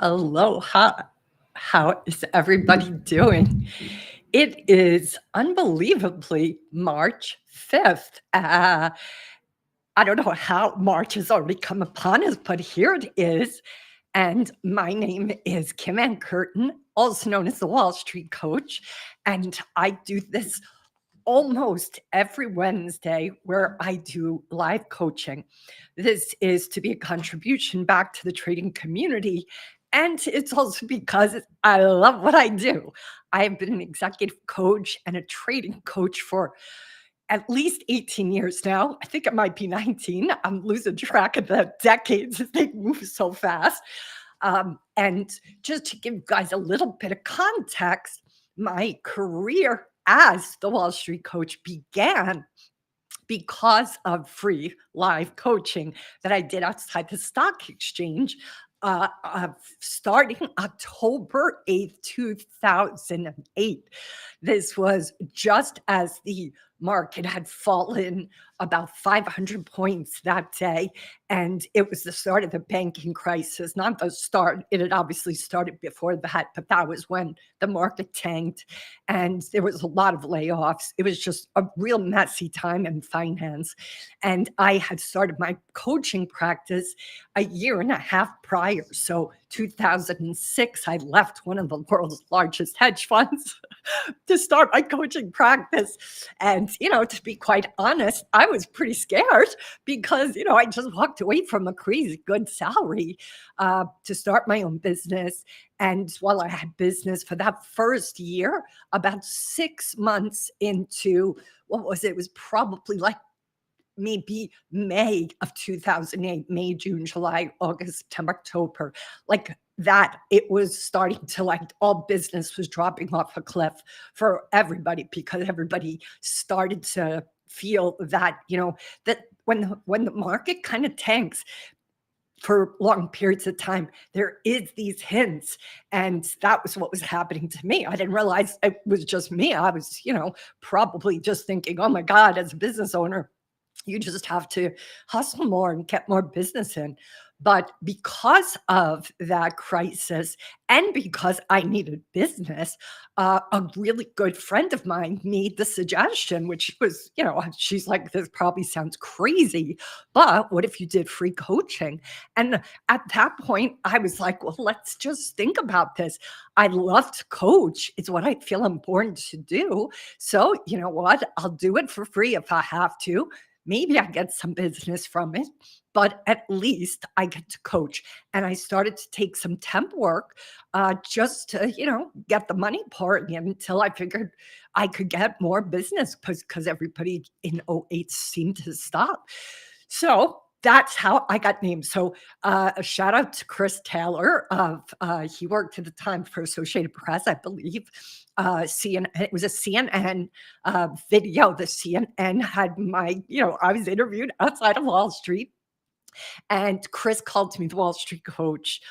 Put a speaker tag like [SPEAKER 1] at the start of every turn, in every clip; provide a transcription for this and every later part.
[SPEAKER 1] Aloha. How is everybody doing? It is unbelievably March 5th. I don't know how March has already come upon us, but here it is. And my name is Kim Ann Curtin, also known as the Wall Street Coach. And I do this almost every Wednesday where I do live coaching. This is to be a contribution back to the trading community. And it's also because I love what I do. I have been an executive coach and a trading coach for at least 18 years now. I think it might be 19. I'm losing track of the decades as they move so fast. And just to give you guys a little bit of context, my career as the Wall Street Coach began because of free live coaching that I did outside the stock exchange. Starting October 8th, 2008. This was just as the market had fallen about 500 points that day. And it was the start of the banking crisis, not the start. It had obviously started before that, but that was when the market tanked and there was a lot of layoffs. It was just a real messy time in finance. And I had started my coaching practice a year and a half prior. So 2006, I left one of the world's largest hedge funds to start my coaching practice. And, to be quite honest, I was pretty scared because, I just walked away from a crazy good salary to start my own business. And while I had business for that first year, about 6 months into what was it? It was probably like maybe May of 2008, May, June, July, August, September, October, like that, it was starting to like all business was dropping off a cliff for everybody because everybody started to feel that, that when the market kind of tanks for long periods of time, there is these hints. And that was what was happening to me. I didn't realize it was just me. I was, probably just thinking, oh my God, as a business owner, you just have to hustle more and get more business in. But because of that crisis and because I needed business, a really good friend of mine made the suggestion, which was, she's like, this probably sounds crazy, but what if you did free coaching? And at that point, I was like, well, let's just think about this. I love to coach. It's what I feel important to do. So, you know what? I'll do it for free if I have to. Maybe I get some business from it, but at least I get to coach. And I started to take some temp work just to, get the money part in until I figured I could get more business because everybody in '08 seemed to stop. So that's how I got named. So a shout out to Chris Taylor he worked at the time for Associated Press, I believe. CNN, it was a CNN video. The CNN had I was interviewed outside of Wall Street. And Chris called me the Wall Street Coach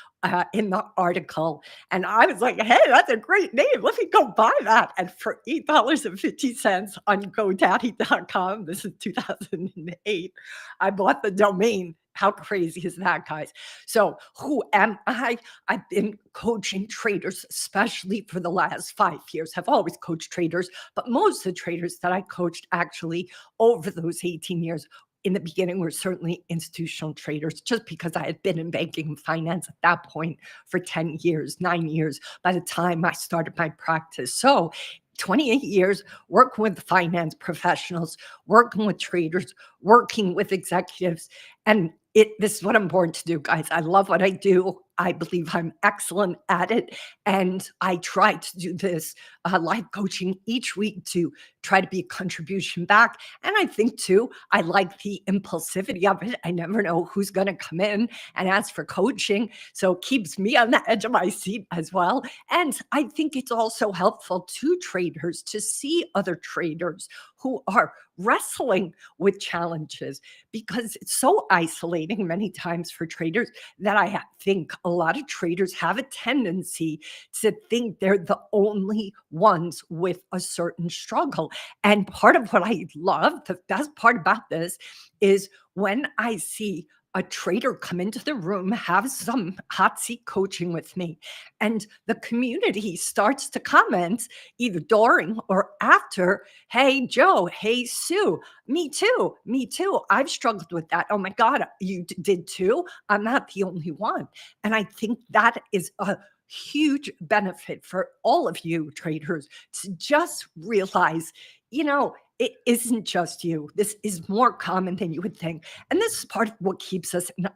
[SPEAKER 1] in the article. And I was like, hey, that's a great name. Let me go buy that. And for $8.50 on GoDaddy.com, this is 2008, I bought the domain. How crazy is that, guys? So, who am I? I've been coaching traders, especially for the last 5 years. I've always coached traders, but most of the traders that I coached actually over those 18 years in the beginning were certainly institutional traders, just because I had been in banking and finance at that point for 10 years, 9 years by the time I started my practice. So 28 years working with finance professionals, working with traders, working with executives. And this is what I'm born to do, guys. I love what I do. I believe I'm excellent at it. And I try to do this live coaching each week to try to be a contribution back. And I think, too, I like the impulsivity of it. I never know who's going to come in and ask for coaching. So it keeps me on the edge of my seat as well. And I think it's also helpful to traders to see other traders who are wrestling with challenges, because it's so isolating many times for traders that I think a lot of traders have a tendency to think they're the only ones with a certain struggle. And part of what I love, the best part about this, is when I see a trader come into the room, have some hot seat coaching with me, and the community starts to comment either during or after, "Hey, Joe. Hey, Sue. Me too. Me too. I've struggled with that. Oh my God, you did too? I'm not the only one." And I think that is a huge benefit for all of you traders to just realize, it isn't just you. This is more common than you would think. And this is part of what keeps us in,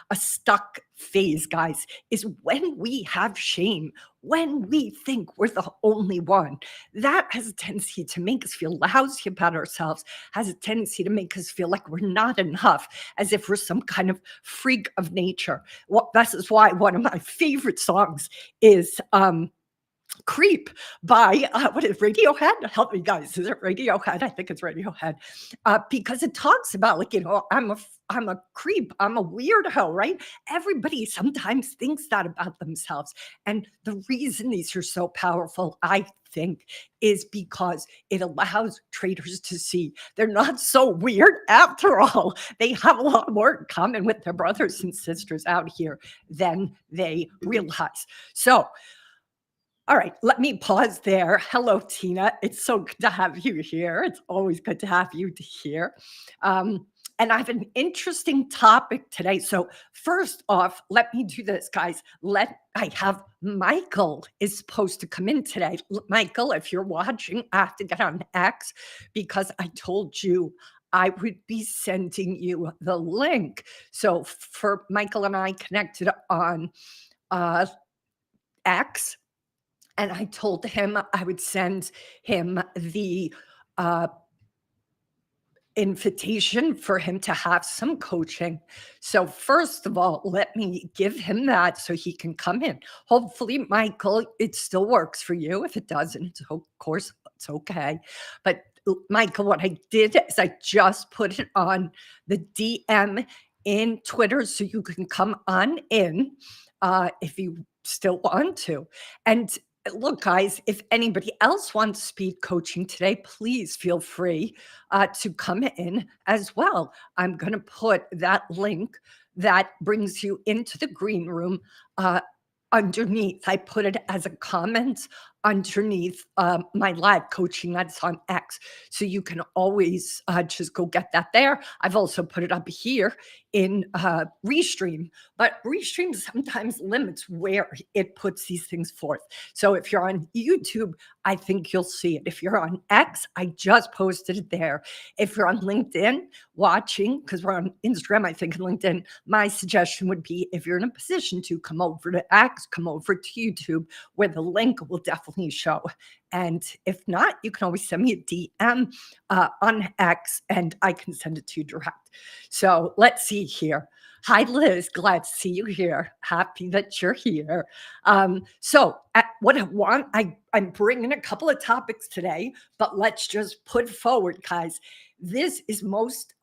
[SPEAKER 1] a stuck phase, guys, is when we have shame, when we think we're the only one. That has a tendency to make us feel lousy about ourselves, has a tendency to make us feel like we're not enough, as if we're some kind of freak of nature. Well, this is why one of my favorite songs is Creep by, what is Radiohead? Help me, guys. Is it Radiohead? I think it's Radiohead. Because it talks about, like, I'm a creep. I'm a weirdo, right? Everybody sometimes thinks that about themselves. And the reason these are so powerful, I think, is because it allows traders to see they're not so weird after all. They have a lot more in common with their brothers and sisters out here than they realize. So, all right, let me pause there. Hello, Tina. It's so good to have you here. It's always good to have you here. And I have an interesting topic today. So, first off, let me do this, guys. I have Michael is supposed to come in today. Michael, if you're watching, I have to get on X because I told you I would be sending you the link. So, for Michael and I connected on uh, X, and I told him I would send him the uh, invitation for him to have some coaching. So, first of all, let me give him that so he can come in. Hopefully, Michael, it still works for you. If it doesn't, of course, it's okay. But, Michael, what I did is I just put it on the DM in Twitter so you can come on in if you still want to. And look, guys, if anybody else wants speed coaching today, please feel free to come in as well. I'm going to put that link that brings you into the green room underneath. I put it as a comment underneath my live coaching that's on X. So you can always just go get that there. I've also put it up here in Restream, but Restream sometimes limits where it puts these things forth. So if you're on YouTube, I think you'll see it. If you're on X, I just posted it there. If you're on LinkedIn watching, because we're on Instagram, I think, and LinkedIn, my suggestion would be if you're in a position to come over to X, come over to YouTube, where the link will definitely show. And if not, you can always send me a DM on X and I can send it to you direct. So let's see here. Hi, Liz. Glad to see you here. Happy that you're here. What I want, I'm bringing a couple of topics today, but let's just put forward, guys. This is most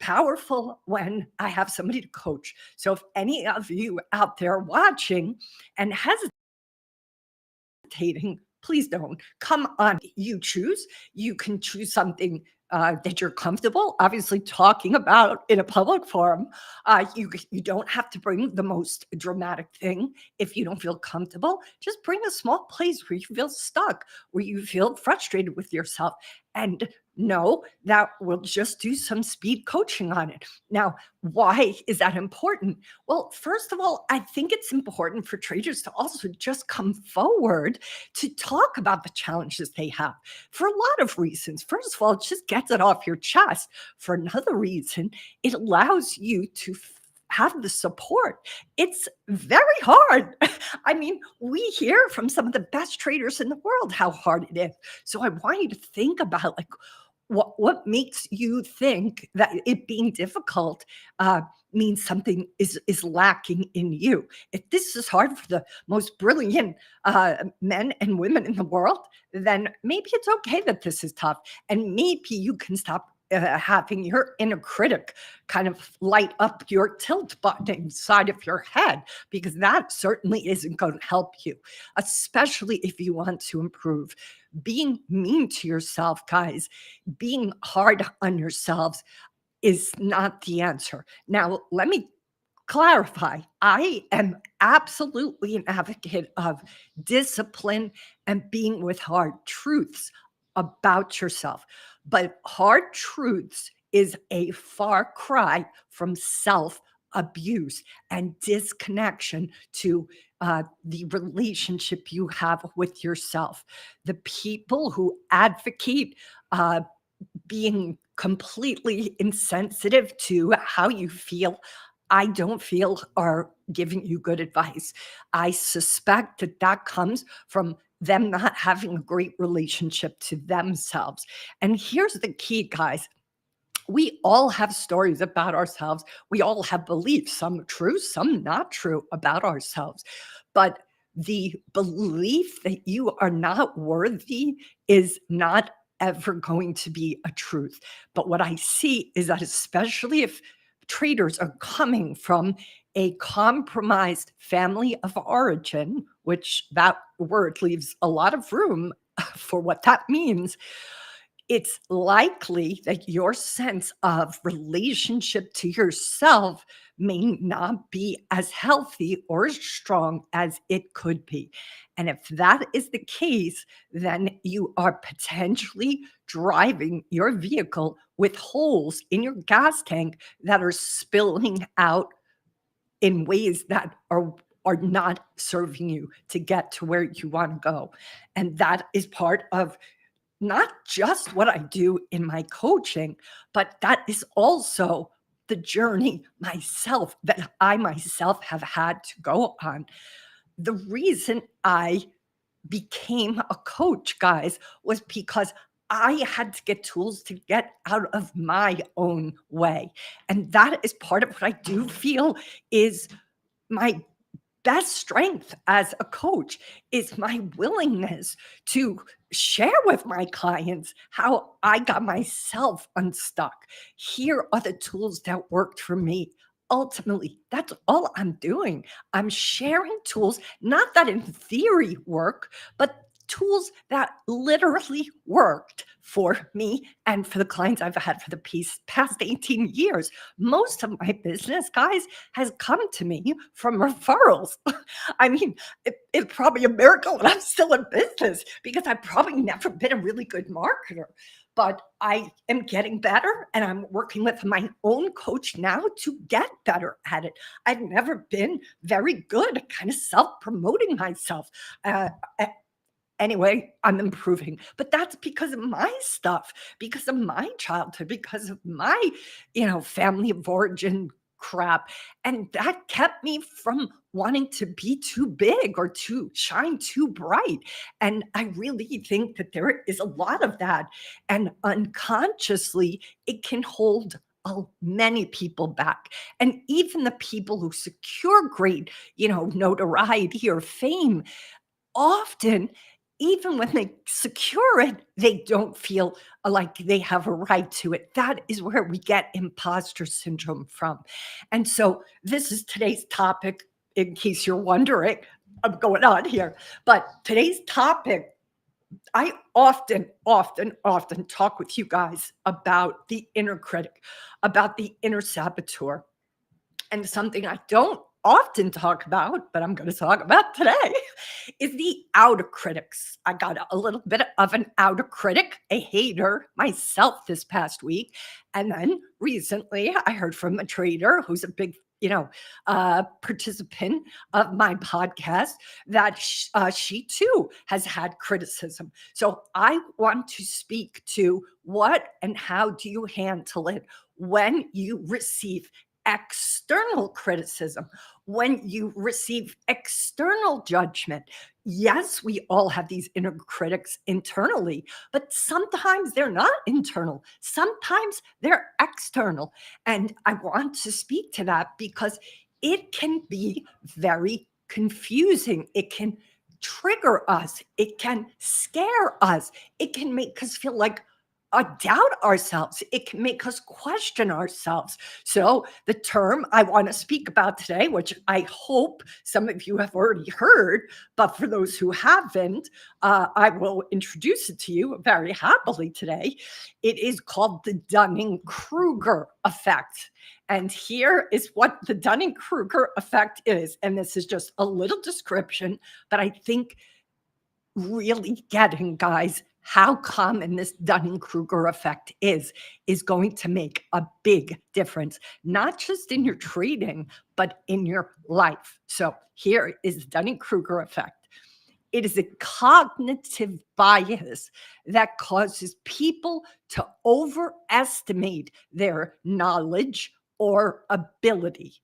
[SPEAKER 1] powerful when I have somebody to coach. So if any of you out there watching and hesitating, please don't. Come on. You choose. You can choose something that you're comfortable, obviously talking about in a public forum. You don't have to bring the most dramatic thing if you don't feel comfortable. Just bring a small place where you feel stuck, where you feel frustrated with yourself. And no, that we'll just do some speed coaching on it. Now, why is that important? Well, first of all, I think it's important for traders to also just come forward to talk about the challenges they have for a lot of reasons. First of all, it just gets it off your chest. For another reason, it allows you to have the support. It's very hard. I mean, we hear from some of the best traders in the world how hard it is. So I want you to think about, like, what makes you think that it being difficult means something is lacking in you. If this is hard for the most brilliant men and women in the world, then maybe it's okay that this is tough, and maybe you can stop having your inner critic kind of light up your tilt button inside of your head, because that certainly isn't going to help you, especially if you want to improve. Being mean to yourself, guys, being hard on yourselves, is not the answer. Now, let me clarify. I am absolutely an advocate of discipline and being with hard truths about yourself. But hard truths is a far cry from self abuse and disconnection to the relationship you have with yourself. The people who advocate uh, being completely insensitive to how you feel, I don't feel are giving you good advice. I suspect that that comes from them not having a great relationship to themselves. And here's the key, guys. We all have stories about ourselves. We all have beliefs, some true, some not true about ourselves. But the belief that you are not worthy is not ever going to be a truth. But what I see is that, especially if traders are coming from a compromised family of origin, which that word leaves a lot of room for what that means, it's likely that your sense of relationship to yourself may not be as healthy or as strong as it could be. And if that is the case, then you are potentially driving your vehicle with holes in your gas tank that are spilling out in ways that are not serving you to get to where you want to go. And that is part of not just what I do in my coaching, but that is also the journey myself that I myself have had to go on. The reason I became a coach, guys, was because I had to get tools to get out of my own way. And that is part of what I do feel is my best strength as a coach, is my willingness to share with my clients how I got myself unstuck. Here are the tools that worked for me. Ultimately, that's all I'm doing. I'm sharing tools, not that in theory work, but tools that literally worked for me and for the clients I've had for the past 18 years. Most of my business, guys, has come to me from referrals. I mean, it's probably a miracle that I'm still in business because I've probably never been a really good marketer. But I am getting better and I'm working with my own coach now to get better at it. I've never been very good at kind of self promoting myself. Uh, Anyway, I'm improving, but that's because of my stuff, because of my childhood, because of my, family of origin crap. And that kept me from wanting to be too big or to shine too bright. And I really think that there is a lot of that. And unconsciously, it can hold many people back. And even the people who secure great, notoriety or fame, often, even when they secure it, they don't feel like they have a right to it. That is where we get imposter syndrome from. And so, this is today's topic, in case you're wondering. I'm going on here. But today's topic, I often talk with you guys about the inner critic, about the inner saboteur. And something I don't often talk about, but I'm going to talk about today, is the outer critics. I got a little bit of an outer critic, a hater myself this past week. And then recently I heard from a trader who's a big participant of my podcast that she too has had criticism. So I want to speak to what and how do you handle it when you receive external criticism, when you receive external judgment. Yes, we all have these inner critics internally, but sometimes they're not internal. Sometimes they're external. And I want to speak to that because it can be very confusing. It can trigger us. It can scare us. It can make us feel like, doubt ourselves. It can make us question ourselves. So, the term I want to speak about today, which I hope some of you have already heard, but for those who haven't, I will introduce it to you very happily today. It is called the Dunning Kruger effect. And here is what the Dunning Kruger effect is. And this is just a little description, but I think really getting, guys, how common this Dunning-Kruger effect is going to make a big difference, not just in your trading, but in your life. So here is the Dunning-Kruger effect. It is a cognitive bias that causes people to overestimate their knowledge or ability.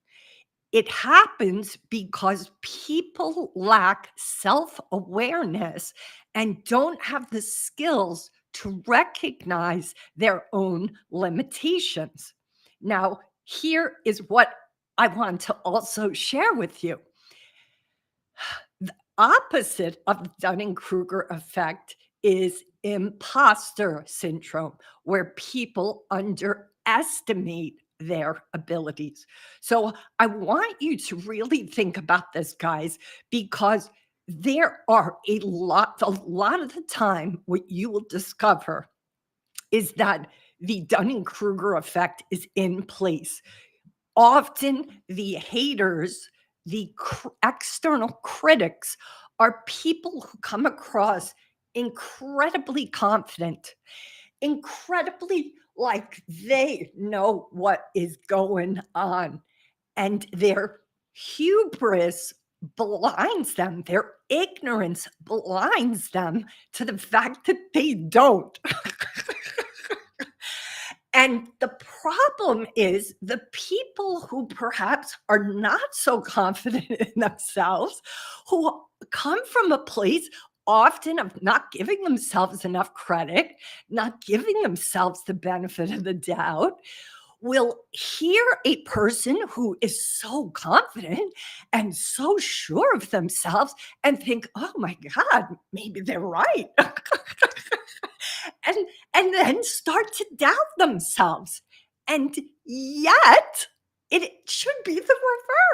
[SPEAKER 1] It happens because people lack self awareness and don't have the skills to recognize their own limitations. Now, here is what I want to also share with you. The opposite of the Dunning Kruger effect is imposter syndrome, where people underestimate their abilities. So I want you to really think about this, guys, because there are a lot of the time, what you will discover is that the Dunning Kruger effect is in place. Often the haters, the external critics are people who come across incredibly confident, incredibly like they know what is going on, and their hubris blinds them, their ignorance blinds them to the fact that they don't. And the problem is the people who perhaps are not so confident in themselves, who come from a place often of not giving themselves enough credit, not giving themselves the benefit of the doubt, will hear a person who is so confident and so sure of themselves and think, oh my God, maybe they're right. and and then start to doubt themselves. And yet, it should be the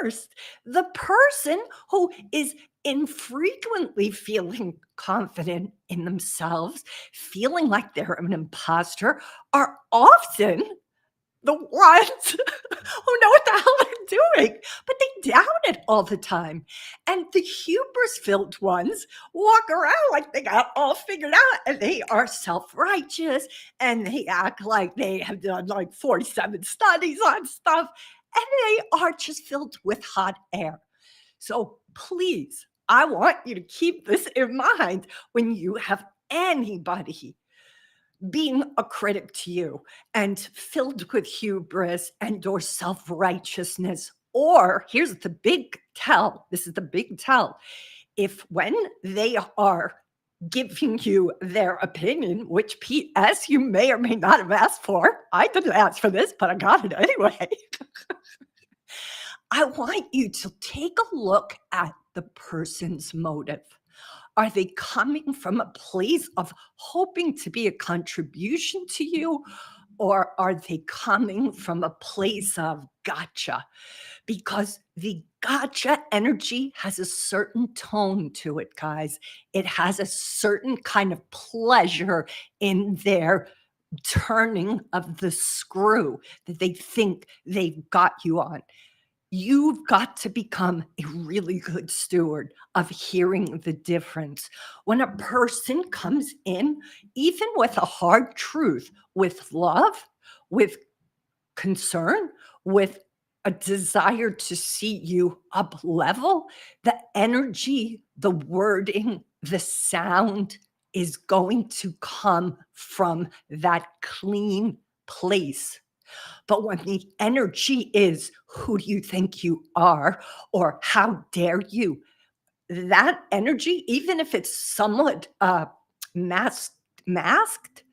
[SPEAKER 1] reverse. The person who is infrequently feeling confident in themselves, feeling like they're an imposter, are often the ones who know what the hell they're doing, but they doubt it all the time. And the hubris-filled ones walk around like they got all figured out, and they are self-righteous, and they act like they have done like 47 studies on stuff, and they are just filled with hot air. So please, I want you to keep this in mind when you have anybody being a critic to you and filled with hubris and or self-righteousness. Or here's the big tell, this is the big tell, if when they are giving you their opinion, which PS you may or may not have asked for, I didn't ask for this, but I got it anyway. I want you to take a look at the person's motive. Are they coming from a place of hoping to be a contribution to you? Or are they coming from a place of gotcha? Because the gotcha energy has a certain tone to it, guys. It has a certain kind of pleasure in their turning of the screw that they think they've got you on. You've got to become a really good steward of hearing the difference. When a person comes in, even with a hard truth, with love, with concern, with a desire to see you up level, the energy, the wording, the sound is going to come from that clean place. But when the energy is, who do you think you are? Or how dare you? That energy, even if it's somewhat masked,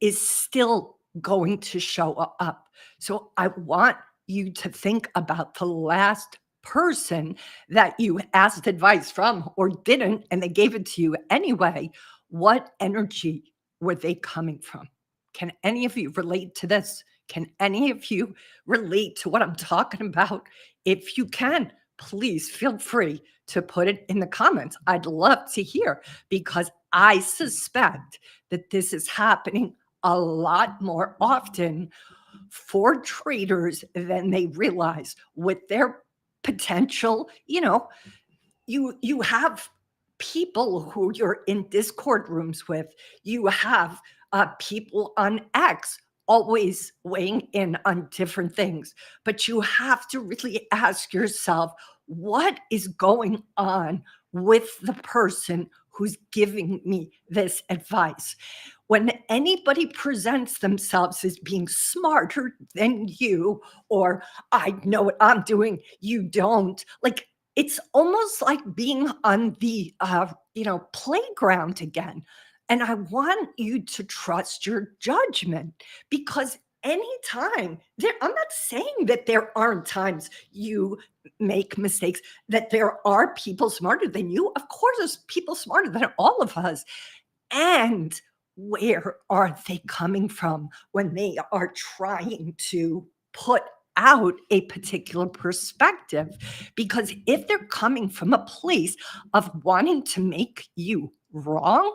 [SPEAKER 1] is still going to show up. So I want you to think about the last person that you asked advice from or didn't, and they gave it to you anyway. What energy were they coming from? Can any of you relate to this? Can any of you relate to what I'm talking about? If you can, please feel free to put it in the comments. I'd love to hear because I suspect that this is happening a lot more often for traders than they realize with their potential. You have people who you're in Discord rooms with. You have people on X always weighing in on different things. But you have to really ask yourself, what is going on with the person who's giving me this advice? When anybody presents themselves as being smarter than you, or I know what I'm doing, you don't, like, it's almost like being on the playground again. And I want you to trust your judgment because anytime there, I'm not saying that there aren't times you make mistakes, that there are people smarter than you. Of course, there's people smarter than all of us. And where are they coming from when they are trying to put out a particular perspective? Because if they're coming from a place of wanting to make you wrong,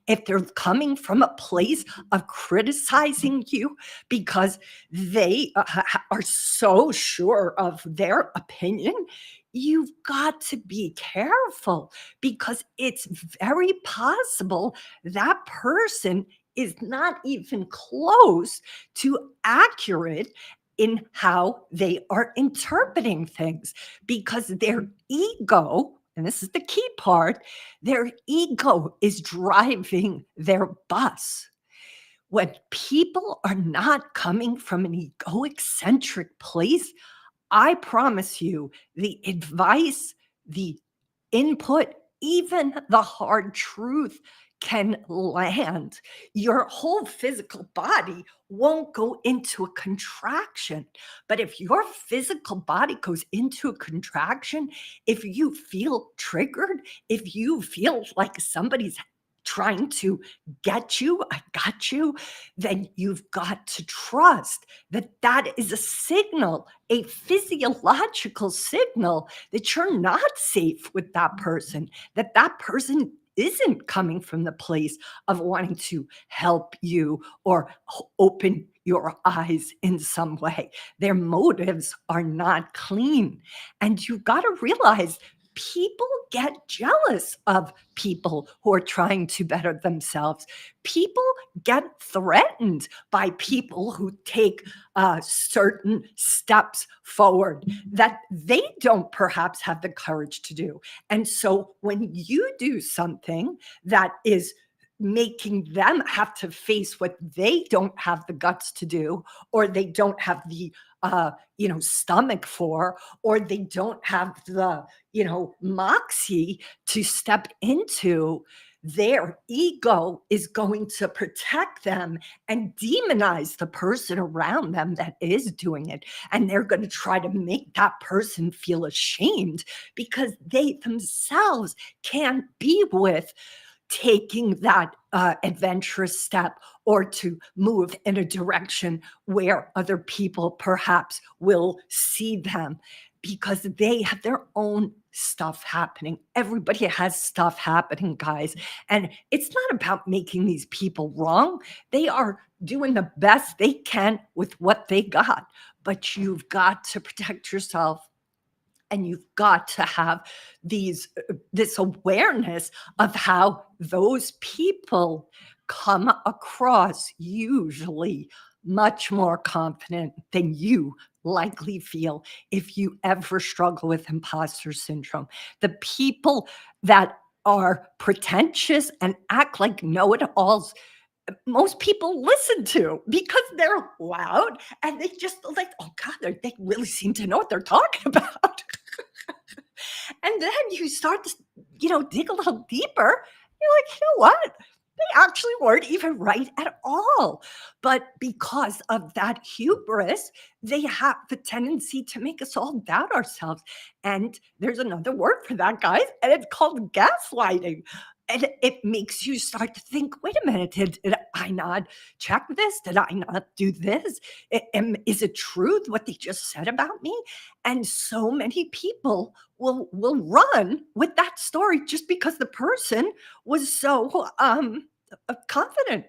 [SPEAKER 1] if they're coming from a place of criticizing you because they are so sure of their opinion, you've got to be careful because it's very possible that person is not even close to accurate in how they are interpreting things because their ego, and this is the key part, their ego is driving their bus. When people are not coming from an egocentric place, I promise you the advice, the input, even the hard truth can land. Your whole physical body won't go into a contraction. But if your physical body goes into a contraction, if you feel triggered, if you feel like somebody's trying to get you, I got you, then you've got to trust that that is a signal, a physiological signal that you're not safe with that person, that that person isn't coming from the place of wanting to help you or open your eyes in some way. Their motives are not clean. And you've got to realize people get jealous of people who are trying to better themselves. People get threatened by people who take certain steps forward that they don't perhaps have the courage to do. And so when you do something that is making them have to face what they don't have the guts to do, or they don't have the stomach for, or they don't have the moxie to step into, their ego is going to protect them and demonize the person around them that is doing it. And they're going to try to make that person feel ashamed because they themselves can't be with taking that adventurous step or to move in a direction where other people perhaps will see them because they have their own stuff happening. Everybody has stuff happening, guys. And it's not about making these people wrong. They are doing the best they can with what they got. But you've got to protect yourself and you've got to have this awareness of how those people come across, usually much more confident than you likely feel if you ever struggle with imposter syndrome. The people that are pretentious and act like know-it-alls, most people listen to because they're loud and they just like, oh God, they really seem to know what they're talking about. And then you start to, dig a little deeper. You're like, you know what? They actually weren't even right at all. But because of that hubris, they have the tendency to make us all doubt ourselves. And there's another word for that, guys, and it's called gaslighting. And it makes you start to think, wait a minute, did I not check this? Did I not do this? Is it truth what they just said about me? And so many people will run with that story just because the person was so confident.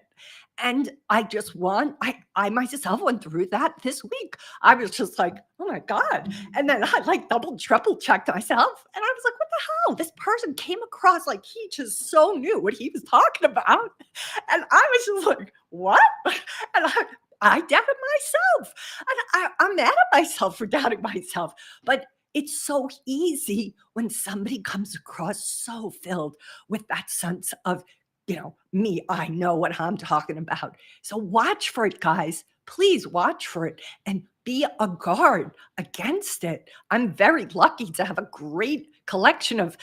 [SPEAKER 1] And I just want I myself went through that this week. I was just like, "Oh my god." And then I, like, double, triple checked myself, and I was like, "What the hell?" This person came across like he just so knew what he was talking about, and I was just like, "What?" And I doubted myself, and I'm mad at myself for doubting myself, but it's so easy when somebody comes across so filled with that sense of, me, I know what I'm talking about. So watch for it, guys. Please watch for it and be a guard against it. I'm very lucky to have a great collection of,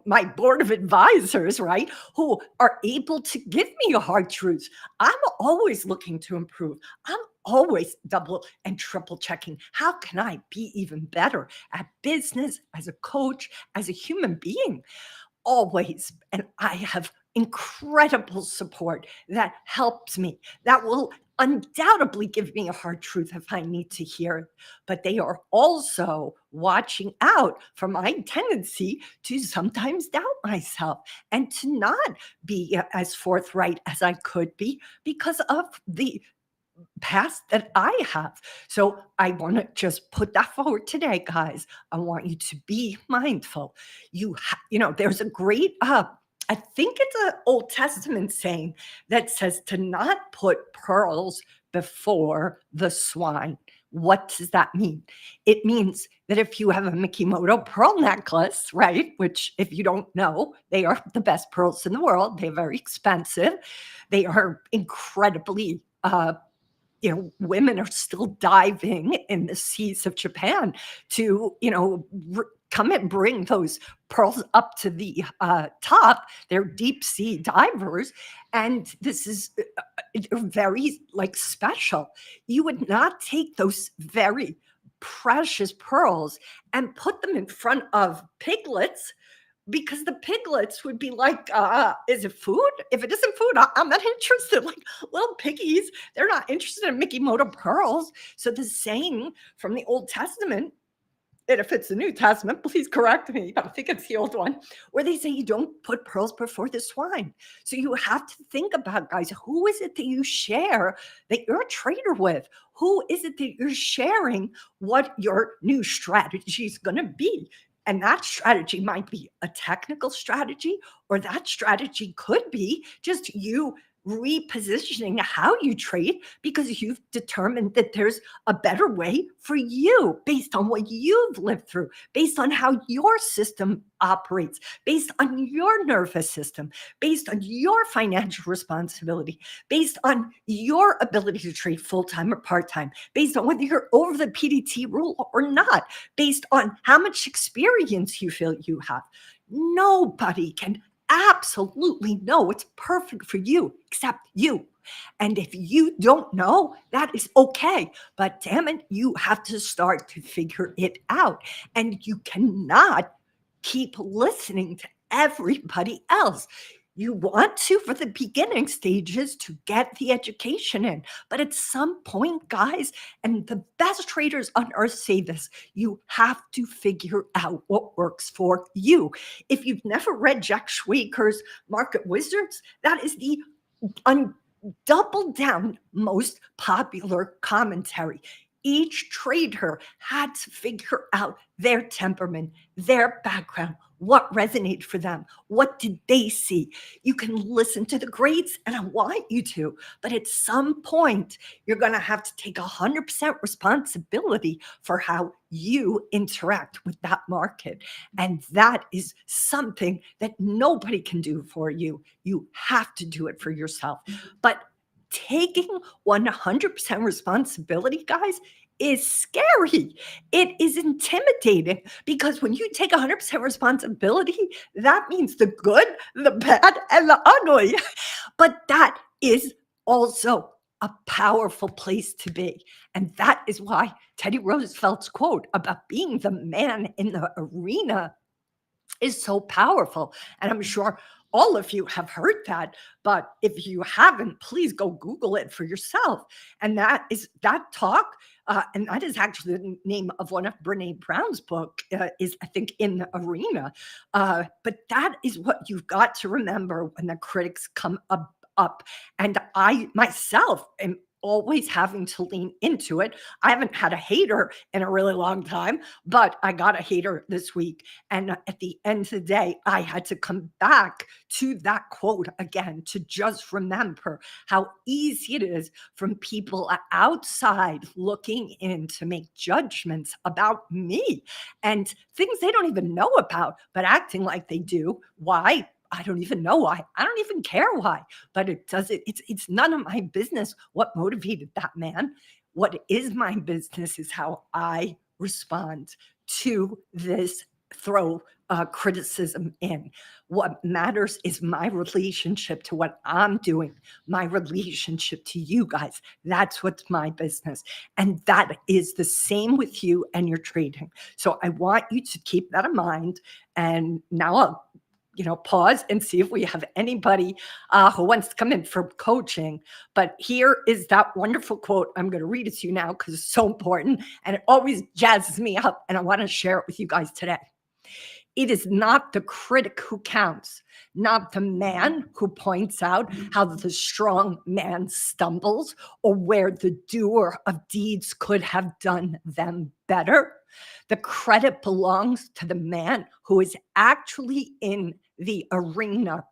[SPEAKER 1] my board of advisors, right, who are able to give me hard truths. I'm always looking to improve. I'm always double and triple checking. How can I be even better at business, as a coach, as a human being? Always. And I have incredible support that helps me, that will undoubtedly give me a hard truth if I need to hear it. But they are also watching out for my tendency to sometimes doubt myself and to not be as forthright as I could be because of the past that I have. So I want to just put that forward today, guys. I want you to be mindful. There's a great I think it's an Old Testament saying that says to not put pearls before the swine. What does that mean? It means that if you have a Mikimoto pearl necklace, right, which if you don't know, they are the best pearls in the world. They're very expensive. They are incredibly women are still diving in the seas of Japan to, come and bring those pearls up to the top. They're deep sea divers. And this is very like special. You would not take those very precious pearls and put them in front of piglets because the piglets would be like, is it food? If it isn't food, I'm not interested. Like little piggies, they're not interested in Mikimoto pearls. So the saying from the Old Testament, and if it's the New Testament, please correct me. I think it's the old one, where they say you don't put pearls before the swine. So you have to think about, guys, who is it that you share that you're a trader with? Who is it that you're sharing what your new strategy is going to be? And that strategy might be a technical strategy, or that strategy could be just you repositioning how you trade because you've determined that there's a better way for you based on what you've lived through, based on how your system operates, based on your nervous system, based on your financial responsibility, based on your ability to trade full time or part time, based on whether you're over the PDT rule or not, based on how much experience you feel you have. Nobody can absolutely know what's perfect for you except you. And if you don't know, that is okay. But damn it, you have to start to figure it out. And you cannot keep listening to everybody else. You want to, for the beginning stages, to get the education in. But at some point, guys, and the best traders on earth say this, you have to figure out what works for you. If you've never read Jack Schwaker's Market Wizards, that is the double down most popular commentary. Each trader had to figure out their temperament, their background, what resonated for them, what did they see. You can listen to the greats, and I want you to, but at some point, you're going to have to take 100% responsibility for how you interact with that market. And that is something that nobody can do for you. You have to do it for yourself. But taking 100% responsibility, guys, is scary. It is intimidating because when you take 100% responsibility, that means the good, the bad, and the ugly. But that is also a powerful place to be. And that is why Teddy Roosevelt's quote about being the man in the arena is so powerful. And I'm sure all of you have heard that. But if you haven't, please go Google it for yourself. And that is that talk. And that is actually the name of one of Brene Brown's book, is I think In the Arena. But that is what you've got to remember when the critics come up. And I myself am always having to lean into it. I haven't had a hater in a really long time, but I got a hater this week. And at the end of the day, I had to come back to that quote again to just remember how easy it is from people outside looking in to make judgments about me and things they don't even know about, but acting like they do. Why? I don't even know why. I don't even care why. But it's none of my business what motivated that man. What is my business is how I respond to this throw criticism in. What matters is my relationship to what I'm doing, my relationship to you guys. That's what's my business. And that is the same with you and your trading. So I want you to keep that in mind. And now I'll pause and see if we have anybody who wants to come in for coaching. But here is that wonderful quote. I'm going to read it to you now because it's so important and it always jazzes me up. And I want to share it with you guys today. It is not the critic who counts, not the man who points out how the strong man stumbles or where the doer of deeds could have done them better. The credit belongs to the man who is actually in the arena,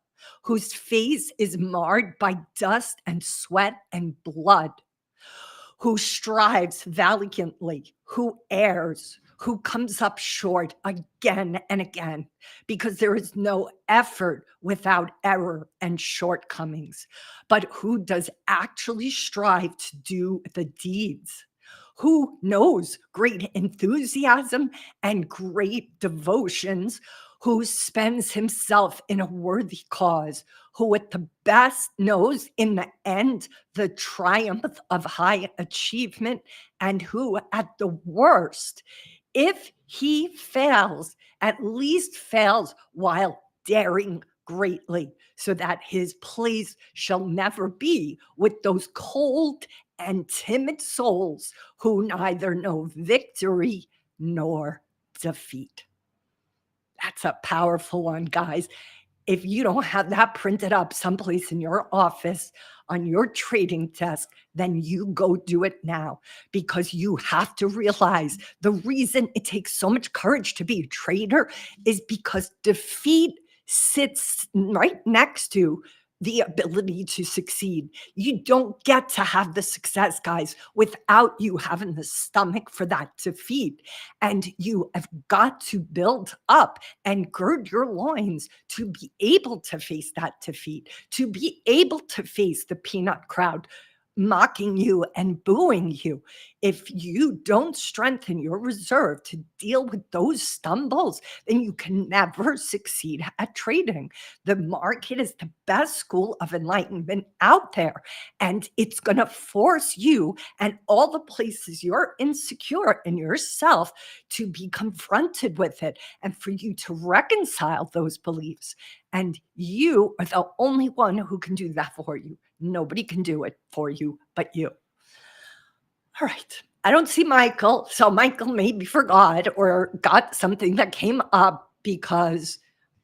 [SPEAKER 1] whose face is marred by dust and sweat and blood, who strives valiantly, who errs, who comes up short again and again, because there is no effort without error and shortcomings, but who does actually strive to do the deeds, who knows great enthusiasm and great devotions, who spends himself in a worthy cause, who at the best knows in the end the triumph of high achievement, and who at the worst, if he fails, at least fails while daring greatly, so that his place shall never be with those cold and timid souls who neither know victory nor defeat. That's a powerful one, guys. If you don't have that printed up someplace in your office on your trading desk, then you go do it now, because you have to realize the reason it takes so much courage to be a trader is because defeat sits right next to the ability to succeed. You don't get to have the success, guys, without you having the stomach for that defeat. And you have got to build up and gird your loins to be able to face that defeat, to be able to face the peanut crowd mocking you and booing you. If you don't strengthen your reserve to deal with those stumbles, then you can never succeed at trading. The market is the best school of enlightenment out there, and it's going to force you and all the places you're insecure in yourself to be confronted with it and for you to reconcile those beliefs. And you are the only one who can do that for you. Nobody can do it for you but you. All right. I don't see Michael. So Michael maybe forgot or got something that came up because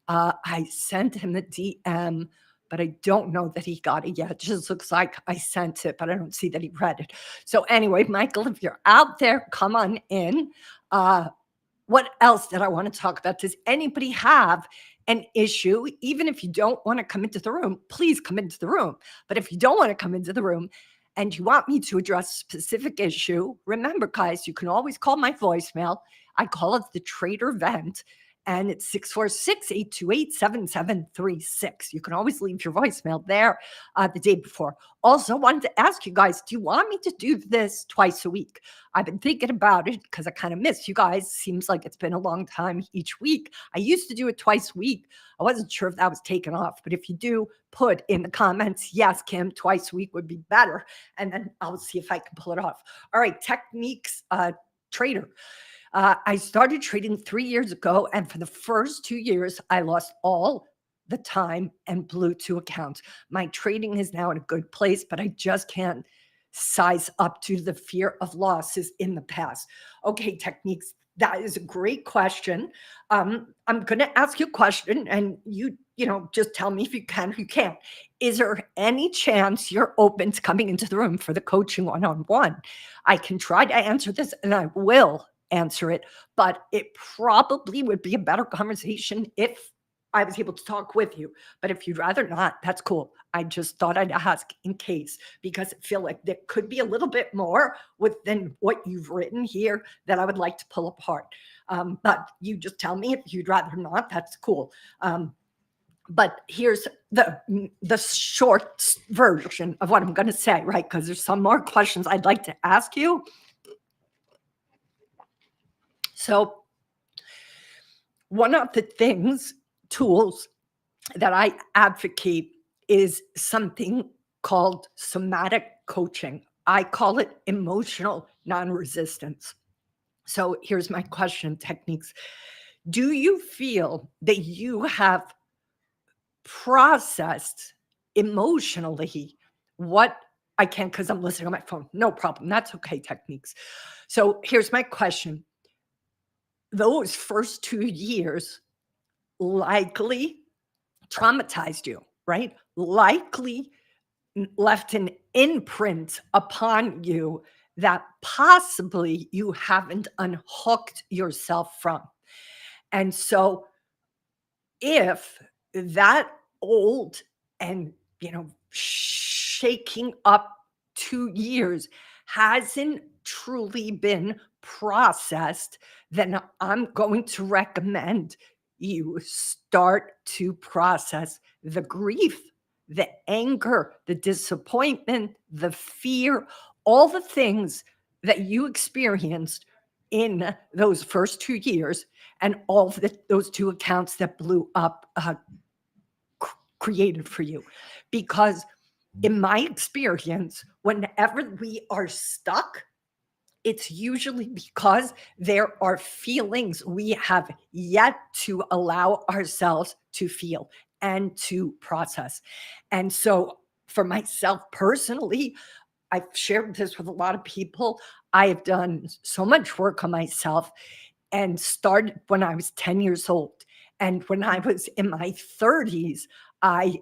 [SPEAKER 1] I sent him a DM, but I don't know that he got it yet. It just looks like I sent it, but I don't see that he read it. So anyway, Michael, if you're out there, come on in. What else did I want to talk about? Does anybody have an issue? Even if you don't want to come into the room, please come into the room. But if you don't want to come into the room and you want me to address a specific issue, remember, guys, you can always call my voicemail. I call it the Trader Vent, and it's 646-828-7736. You can always leave your voicemail there the day before. Also, wanted to ask you guys, do you want me to do this twice a week? I've been thinking about it because I kind of miss you guys. Seems like it's been a long time each week. I used to do it twice a week. I wasn't sure if that was taken off, but if you do, put in the comments, yes, Kim, twice a week would be better. And then I'll see if I can pull it off. All right, techniques, trader. I started trading 3 years ago, and for the first 2 years, I lost all the time and blew two accounts. My trading is now in a good place, but I just can't size up to the fear of losses in the past. Okay, techniques. That is a great question. I'm going to ask you a question, and just tell me if you can or you can't. Is there any chance you're open to coming into the room for the coaching one-on-one? I can try to answer this, and I will answer it, but it probably would be a better conversation if I was able to talk with you. But if you'd rather not, that's cool. I just thought I'd ask in case, because I feel like there could be a little bit more within what you've written here that I would like to pull apart. But you just tell me if you'd rather not, that's cool. But here's the short version of what I'm going to say, right? Because there's some more questions I'd like to ask you. So one of the tools that I advocate is something called somatic coaching. I call it emotional non-resistance. So here's my question, techniques. Do you feel that you have processed emotionally what I can, because I'm listening on my phone? No problem. That's okay, techniques. So here's my question. Those first 2 years likely traumatized you, right? Likely left an imprint upon you that possibly you haven't unhooked yourself from. And so if that old and, shaking up 2 years hasn't truly been processed, then I'm going to recommend you start to process the grief, the anger, the disappointment, the fear, all the things that you experienced in those first 2 years, and all of those two accounts that blew up created for you. Because in my experience, whenever we are stuck, it's usually because there are feelings we have yet to allow ourselves to feel and to process. And so for myself personally, I've shared this with a lot of people. I have done so much work on myself and started when I was 10 years old. And when I was in my 30s, I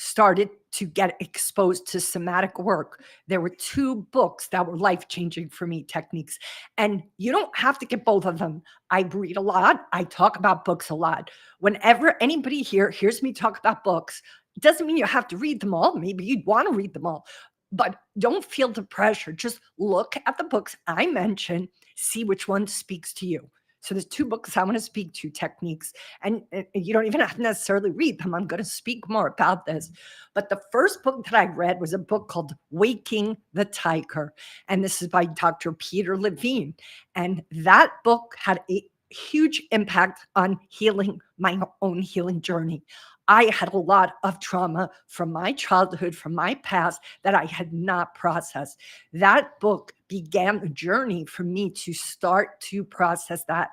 [SPEAKER 1] started to get exposed to somatic work. There were two books that were life changing for me, techniques. And you don't have to get both of them. I read a lot, I talk about books a lot. Whenever anybody here hears me talk about books, it doesn't mean you have to read them all. Maybe you'd want to read them all, but don't feel the pressure. Just look at the books I mentioned, see which one speaks to you. So there's two books I want to speak to, techniques, and you don't even have to necessarily read them. I'm going to speak more about this. But the first book that I read was a book called Waking the Tiger. And this is by Dr. Peter Levine. And that book had a huge impact on healing my own healing journey. I had a lot of trauma from my childhood, from my past, that I had not processed. That book began a journey for me to start to process that.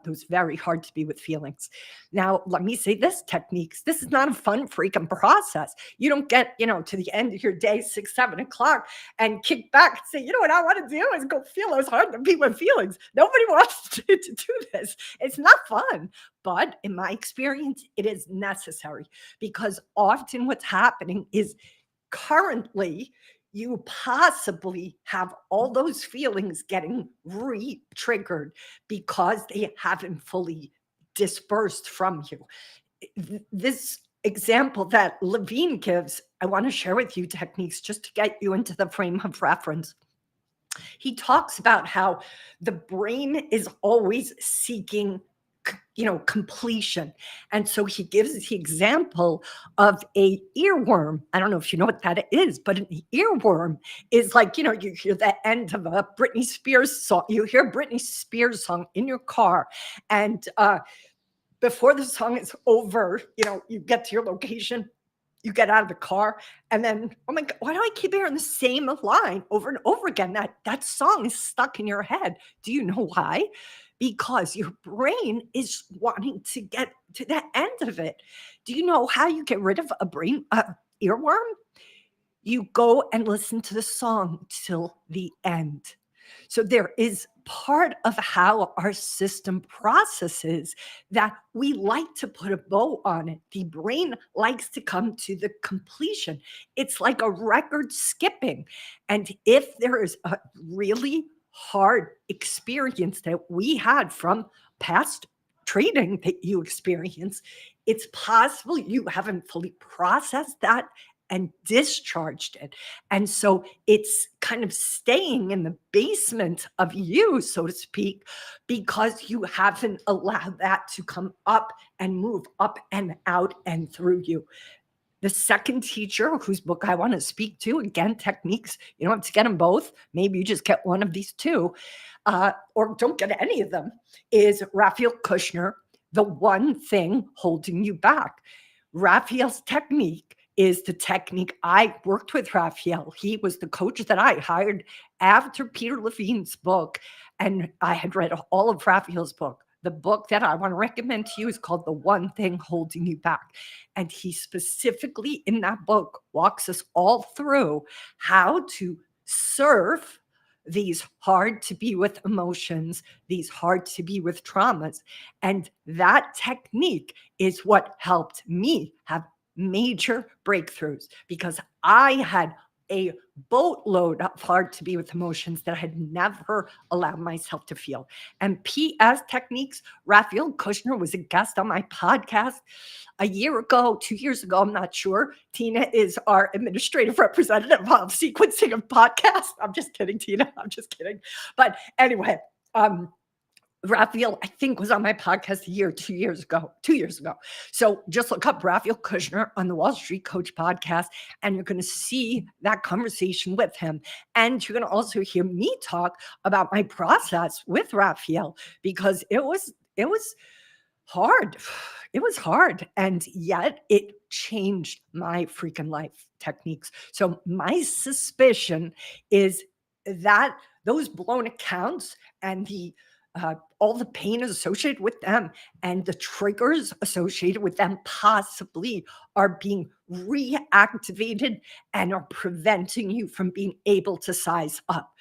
[SPEAKER 1] Those very hard to be with feelings. Now, let me say this, techniques. This is not a fun freaking process. You don't get, to the end of your day, 6, 7 o'clock, and kick back and say, what I want to do is go feel those hard to be with feelings. Nobody wants to do this. It's not fun. But in my experience, it is necessary, because often what's happening is currently you possibly have all those feelings getting re-triggered because they haven't fully dispersed from you. This example that Levine gives, I want to share with you, techniques, just to get you into the frame of reference. He talks about how the brain is always seeking completion. And so he gives the example of a earworm. I don't know if you know what that is, but an earworm is like, you hear the end of a Britney Spears song. You hear a Britney Spears song in your car, and before the song is over, you get to your location, you get out of the car, and then, oh my God, why do I keep hearing the same line over and over again? That song is stuck in your head. Do you know why? because your brain is wanting to get to the end of it. Do you know how you get rid of a brain earworm? You go and listen to the song till the end. So there is part of how our system processes that we like to put a bow on it. The brain likes to come to the completion. It's like a record skipping. And if there is a really hard experience that we had from past training that you experience, it's possible you haven't fully processed that and discharged it. And so it's kind of staying in the basement of you, so to speak, because you haven't allowed that to come up and move up and out and through you. The second teacher whose book I want to speak to, again, techniques, you don't have to get them both. Maybe you just get one of these two, or don't get any of them, is Raphael Kushner, The One Thing Holding You Back. Raphael's technique is the technique. I worked with Raphael. He was the coach that I hired after Peter Levine's book, and I had read all of Raphael's book. The book that I want to recommend to you is called The One Thing Holding You Back. And he specifically in that book walks us all through how to serve these hard to be with emotions, these hard to be with traumas. And that technique is what helped me have major breakthroughs, because I had a boatload of hard to be with emotions that I had never allowed myself to feel. And PS techniques, Raphael Kushner was a guest on my podcast a year ago, 2 years ago, I'm not sure. Tina is our administrative representative of sequencing of podcasts. I'm just kidding, Tina. I'm just kidding. But anyway, Raphael, I think, was on my podcast 2 years ago. So just look up Raphael Kushner on the Wall Street Coach podcast, and you're going to see that conversation with him. And you're going to also hear me talk about my process with Raphael, because it was hard. It was hard. And yet it changed my freaking life techniques. So my suspicion is that those blown accounts and all the pain associated with them and the triggers associated with them possibly are being reactivated and are preventing you from being able to size up.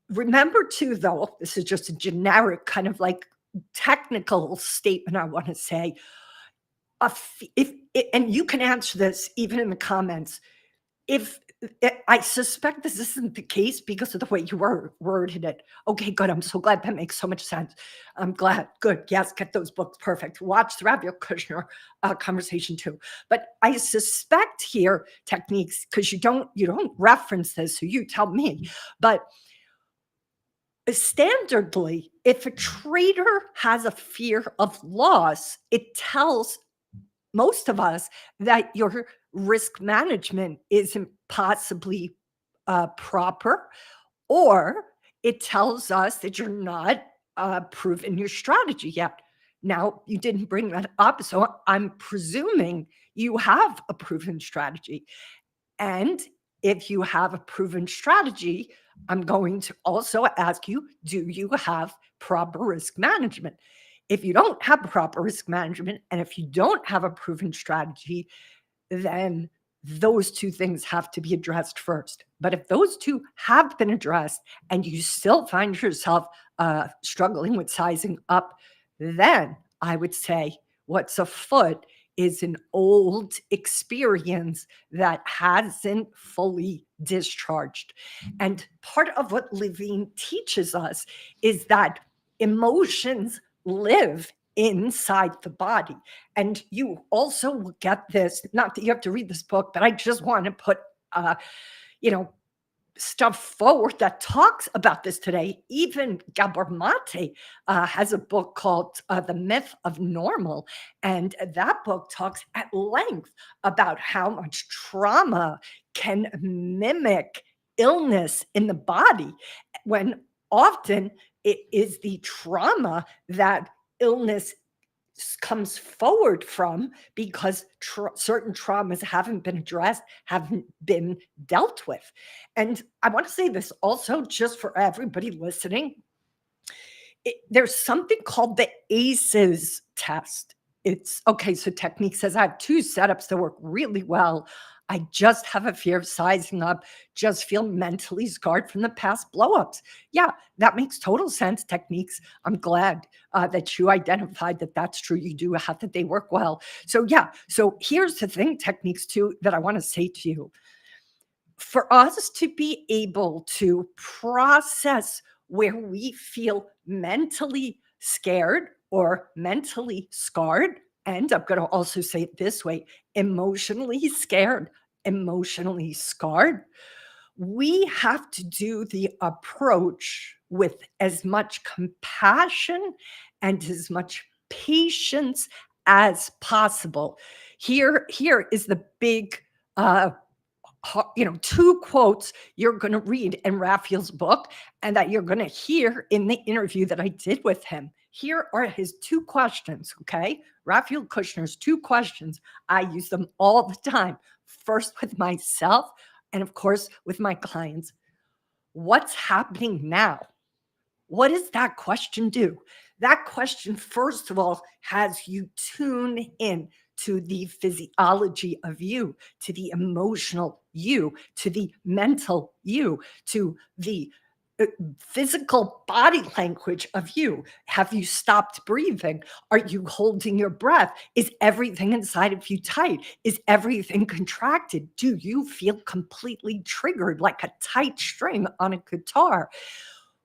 [SPEAKER 1] Remember too, though, this is just a generic kind of like technical statement I want to say. And you can answer this even in the comments. If I suspect this isn't the case because of the way you worded it. Okay, good. I'm so glad. That makes so much sense. I'm glad. Good. Yes, get those books. Perfect. Watch the Raphael Kushner conversation too. But I suspect here techniques, because you don't reference this, so you tell me. But standardly, if a trader has a fear of loss, it tells most of us that your risk management isn't possibly proper, or it tells us that you're not proven your strategy yet. Now, you didn't bring that up, so I'm presuming you have a proven strategy. And if you have a proven strategy, I'm going to also ask you, do you have proper risk management? If you don't have proper risk management, and if you don't have a proven strategy, then those two things have to be addressed first. But if those two have been addressed and you still find yourself struggling with sizing up, then I would say what's afoot is an old experience that hasn't fully discharged. And part of what Levine teaches us is that emotions live inside the body. And you also will get this, not that you have to read this book, but I just want to put, stuff forward that talks about this today. Even Gabor Mate has a book called The Myth of Normal. And that book talks at length about how much trauma can mimic illness in the body, when often it is the trauma that illness comes forward from, because certain traumas haven't been addressed, haven't been dealt with. And I want to say this also, just for everybody listening. There's something called the ACEs test. It's okay. So technique says I have two setups that work really well. I just have a fear of sizing up, just feel mentally scarred from the past blowups. Yeah, that makes total sense. Techniques. I'm glad that you identified that that's true. You do have that they work well. So, yeah. So, here's the thing, techniques too, that I want to say to you. For us to be able to process where we feel mentally scared or mentally scarred, and I'm going to also say it this way, emotionally scared, emotionally scarred, we have to do the approach with as much compassion and as much patience as possible. Here is the big uh, two quotes you're going to read in Raphael's book and that you're going to hear in the interview that I did with him. Here are his two questions, okay? Raphael Kushner's two questions. I use them all the time. First with myself, and of course with my clients. What's happening now? What does that question do? That question, first of all, has you tune in to the physiology of you, to the emotional you, to the mental you, to the physical body language of you. Have you stopped breathing? Are you holding your breath? Is everything inside of you tight? Is everything contracted? Do you feel completely triggered like a tight string on a guitar?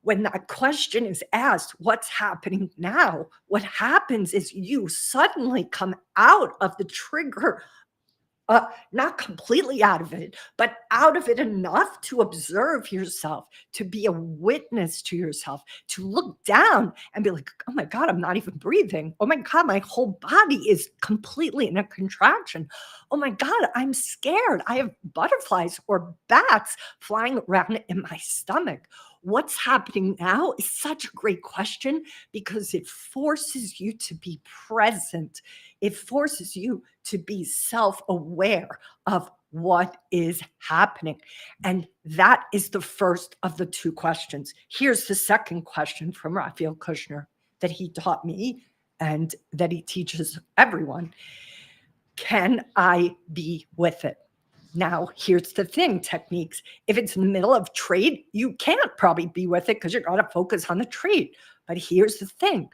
[SPEAKER 1] When that question is asked, what's happening now? What happens is you suddenly come out of the trigger, not completely out of it, but out of it enough to observe yourself, to be a witness to yourself, to look down and be like, oh my God, I'm not even breathing. Oh my God, my whole body is completely in a contraction. Oh my God, I'm scared. I have butterflies or bats flying around in my stomach. What's happening now is such a great question because it forces you to be present. It forces you to be self aware of what is happening. And that is the first of the two questions. Here's the second question from Raphael Kushner that he taught me and that he teaches everyone. Can I be with it? Now, here's the thing, techniques. If it's in the middle of trade, you can't probably be with it because you're going to focus on the trade. But here's the thing.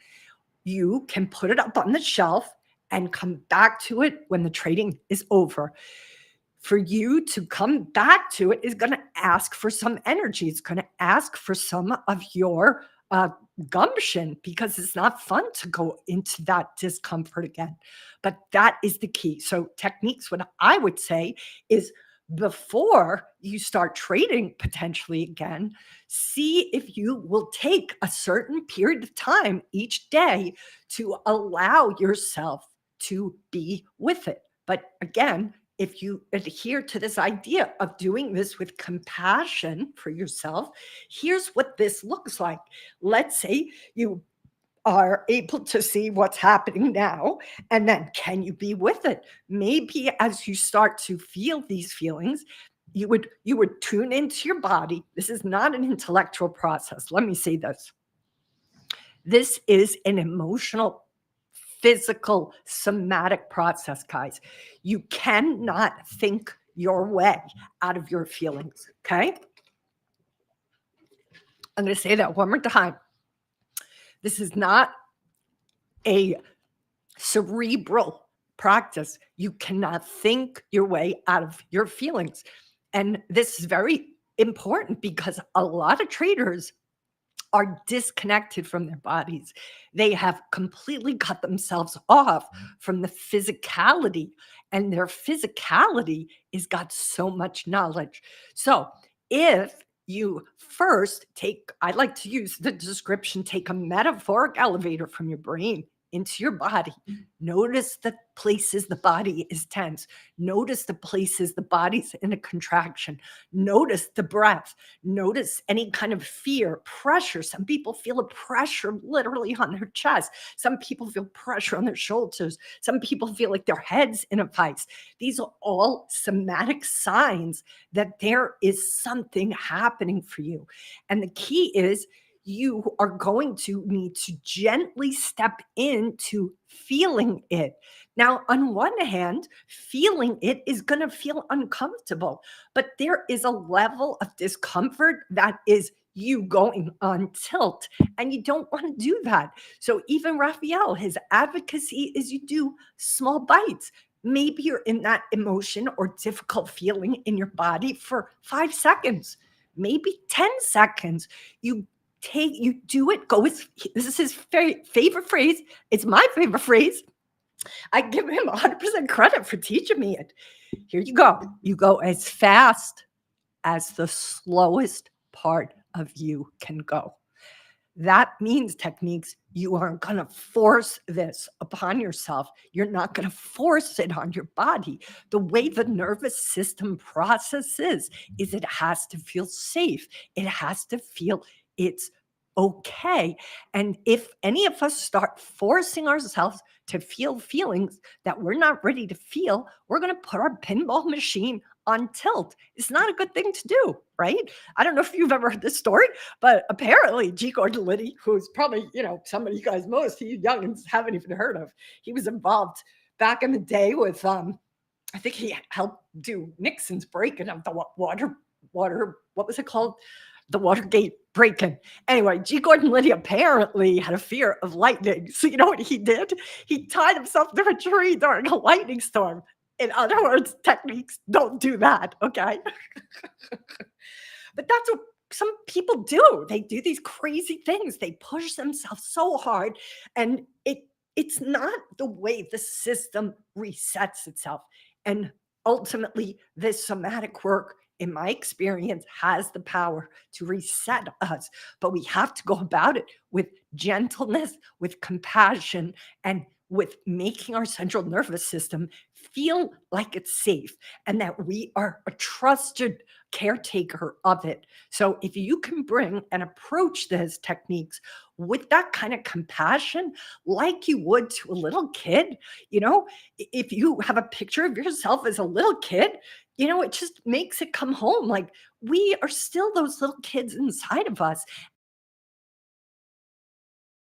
[SPEAKER 1] You can put it up on the shelf and come back to it when the trading is over. For you to come back to it is going to ask for some energy. It's going to ask for some of your gumption because it's not fun to go into that discomfort again. But that is the key. So, techniques, what I would say is before you start trading potentially again, see if you will take a certain period of time each day to allow yourself to be with it. But again, if you adhere to this idea of doing this with compassion for yourself, here's what this looks like. Let's say you are able to see what's happening now, and then can you be with it? Maybe as you start to feel these feelings, you would tune into your body. This is not an intellectual process. Let me say this. This is an emotional, physical, somatic process, guys. You cannot think your way out of your feelings, okay? I'm going to say that one more time. This is not a cerebral practice. You cannot think your way out of your feelings. And this is very important because a lot of traders are disconnected from their bodies. They have completely cut themselves off from the physicality, and their physicality is got so much knowledge. So, if you first take, I like to use the description, take a metaphoric elevator from your brain into your body. Notice the places the body is tense. Notice the places the body's in a contraction. Notice the breath. Notice any kind of fear, pressure. Some people feel a pressure literally on their chest. Some people feel pressure on their shoulders. Some people feel like their head's in a vice. These are all somatic signs that there is something happening for you. And the key is you are going to need to gently step into feeling it. Now, on one hand, feeling it is going to feel uncomfortable, but there is a level of discomfort that is you going on tilt, and you don't want to do that. So, even Raphael, his advocacy is you do small bites. Maybe you're in that emotion or difficult feeling in your body for 5 seconds, maybe 10 seconds. You do it, go with, this is his favorite phrase. It's my favorite phrase. I give him 100% credit for teaching me it. Here you go. You go as fast as the slowest part of you can go. That means, Techniques, you aren't going to force this upon yourself. You're not going to force it on your body. The way the nervous system processes is it has to feel safe. It has to feel it's okay. And if any of us start forcing ourselves to feel feelings that we're not ready to feel, we're going to put our pinball machine on tilt. It's not a good thing to do, right? I don't know if you've ever heard this story, but apparently G. Gordon Liddy, who's probably, somebody you guys most you youngins haven't even heard of, he was involved back in the day with, I think he helped do Nixon's break-in of the water, what was it called? The Watergate break-in. Anyway, G. Gordon Liddy apparently had a fear of lightning. So you know what he did? He tied himself to a tree during a lightning storm. In other words, Techniques, don't do that, okay? But that's what some people do. They do these crazy things. They push themselves so hard, and it's not the way the system resets itself. And ultimately, this somatic work, in my experience, has the power to reset us. But we have to go about it with gentleness, with compassion, and with making our central nervous system feel like it's safe and that we are a trusted caretaker of it. So if you can bring and approach these Techniques with that kind of compassion, like you would to a little kid, if you have a picture of yourself as a little kid, it just makes it come home. Like, we are still those little kids inside of us.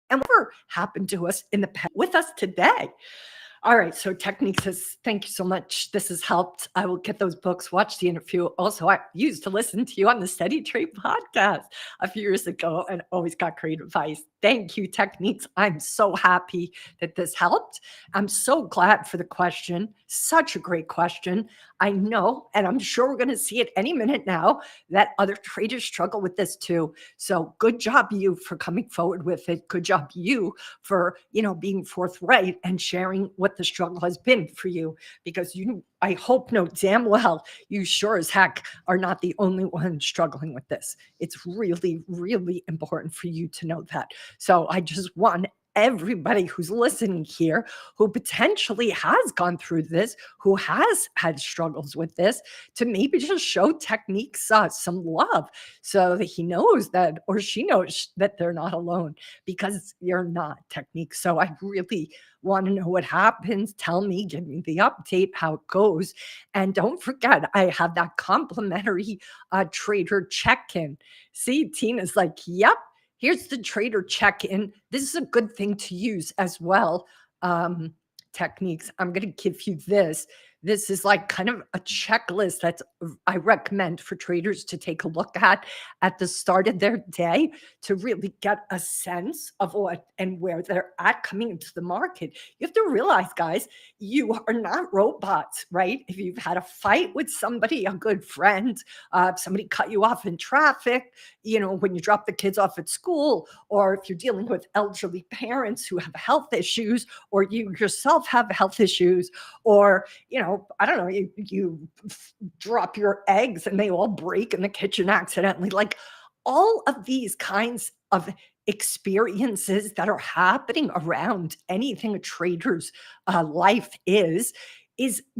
[SPEAKER 1] And whatever happened to us in the past with us today. All right. So Technique says, thank you so much. This has helped. I will get those books, watch the interview. Also, I used to listen to you on the Steady Trade podcast a few years ago and always got great advice. Thank you, Techniques. I'm so happy that this helped. I'm so glad for the question. Such a great question. I know, and I'm sure we're going to see it any minute now, that other traders struggle with this too. So good job you for coming forward with it. Good job you for, being forthright and sharing what the struggle has been for you, because I hope know damn well you sure as heck are not the only one struggling with this. It's really, really important for you to know that. So I just want everybody who's listening here, who potentially has gone through this, who has had struggles with this, to maybe just show Techniques some love so that he knows that, or she knows that they're not alone, because you're not, Techniques. So I really want to know what happens. Tell me, give me the update, how it goes. And don't forget, I have that complimentary trader check-in. See, Tina's like, yep, here's the trader check-in. This is a good thing to use as well. Techniques, I'm going to give you this. This is like kind of a checklist that I recommend for traders to take a look at the start of their day, to really get a sense of what and where they're at coming into the market. You have to realize, guys, you are not robots, right? If you've had a fight with somebody, a good friend, somebody cut you off in traffic, when you drop the kids off at school, or if you're dealing with elderly parents who have health issues, or you yourself have health issues, or, I don't know, you drop your eggs and they all break in the kitchen accidentally. Like, all of these kinds of experiences that are happening around anything a trader's life is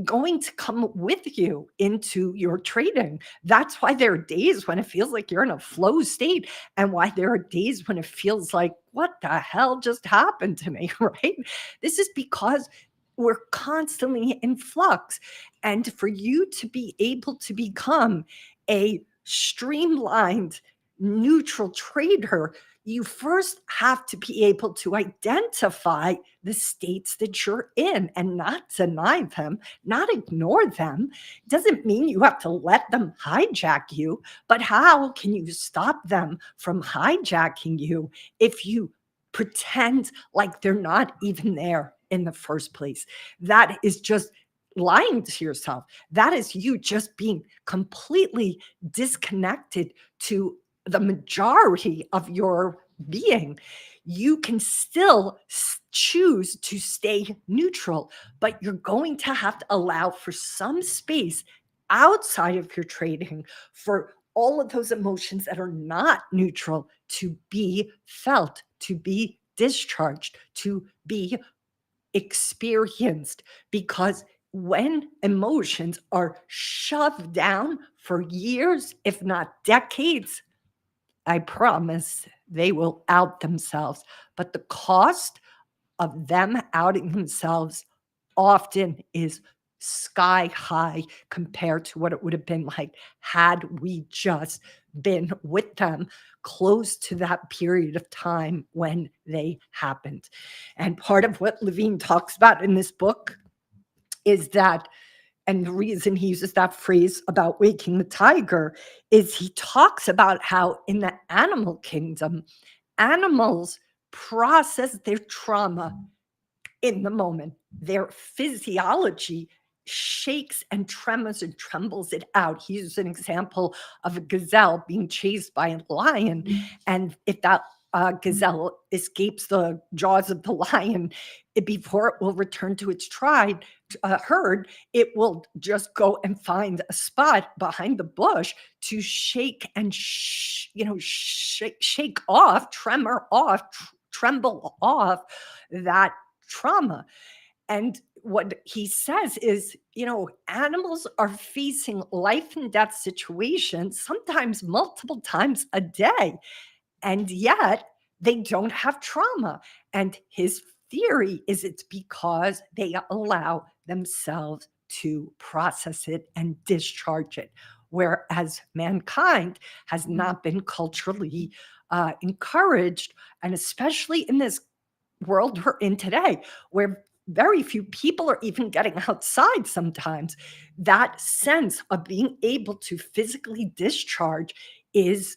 [SPEAKER 1] going to come with you into your trading. That's why there are days when it feels like you're in a flow state, and why there are days when it feels like, what the hell just happened to me, right? This is because we're constantly in flux. And for you to be able to become a streamlined, neutral trader, you first have to be able to identify the states that you're in and not deny them, not ignore them. Doesn't mean you have to let them hijack you, but how can you stop them from hijacking you if you pretend like they're not even there in the first place? That is just lying to yourself. That is you just being completely disconnected to the majority of your being. You can still choose to stay neutral, but you're going to have to allow for some space outside of your trading for all of those emotions that are not neutral to be felt, to be discharged, to be experienced. Because when emotions are shoved down for years, if not decades, I promise they will out themselves. But the cost of them outing themselves often is sky high compared to what it would have been like had we just been with them close to that period of time when they happened. And part of what Levine talks about in this book is that, and the reason he uses that phrase about waking the tiger, is he talks about how in the animal kingdom, animals process their trauma in the moment. Their physiology shakes and tremors and trembles it out. He uses an example of a gazelle being chased by a lion. And if that gazelle escapes the jaws of the lion, before it will return to its tribe, herd, it will just go and find a spot behind the bush to shake and shake off, tremor off, tremble off that trauma. And what he says is, animals are facing life and death situations, sometimes multiple times a day, and yet they don't have trauma. And his theory is it's because they allow themselves to process it and discharge it, whereas mankind has not been culturally encouraged, and especially in this world we're in today, where very few people are even getting outside sometimes, that sense of being able to physically discharge is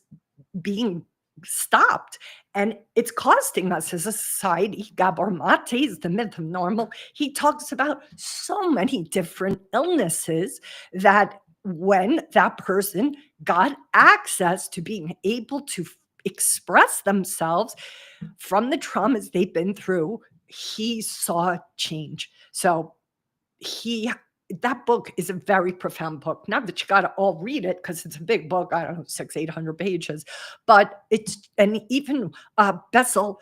[SPEAKER 1] being stopped. And it's costing us as a society. Gabor Mate's The Myth of Normal. He talks about so many different illnesses that when that person got access to being able to express themselves from the traumas they've been through, he saw change. So that book is a very profound book. Not that you got to all read it because it's a big book. I don't know, 600-800 pages, but and even Bessel's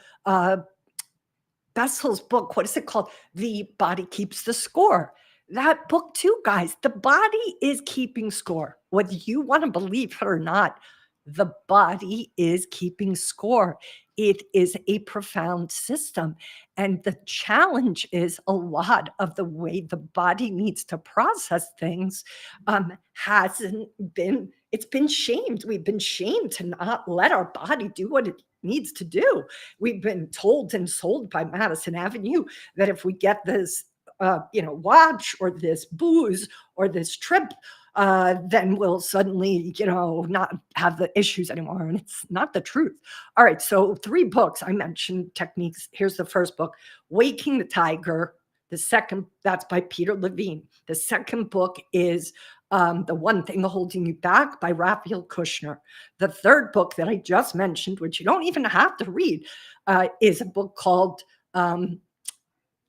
[SPEAKER 1] book, what is it called? The Body Keeps the Score. That book too, guys, the body is keeping score. Whether you want to believe it or not, the body is keeping score. It is a profound system. And the challenge is a lot of the way the body needs to process things it's been shamed. We've been shamed to not let our body do what it needs to do. We've been told and sold by Madison Avenue that if we get this watch or this booze or this trip, then we'll suddenly, not have the issues anymore. And it's not the truth. All right. So 3 books I mentioned, techniques. Here's the first book, Waking the Tiger. The second, that's by Peter Levine. The second book is The One Thing Holding You Back by Raphael Kushner. The third book that I just mentioned, which you don't even have to read, is a book called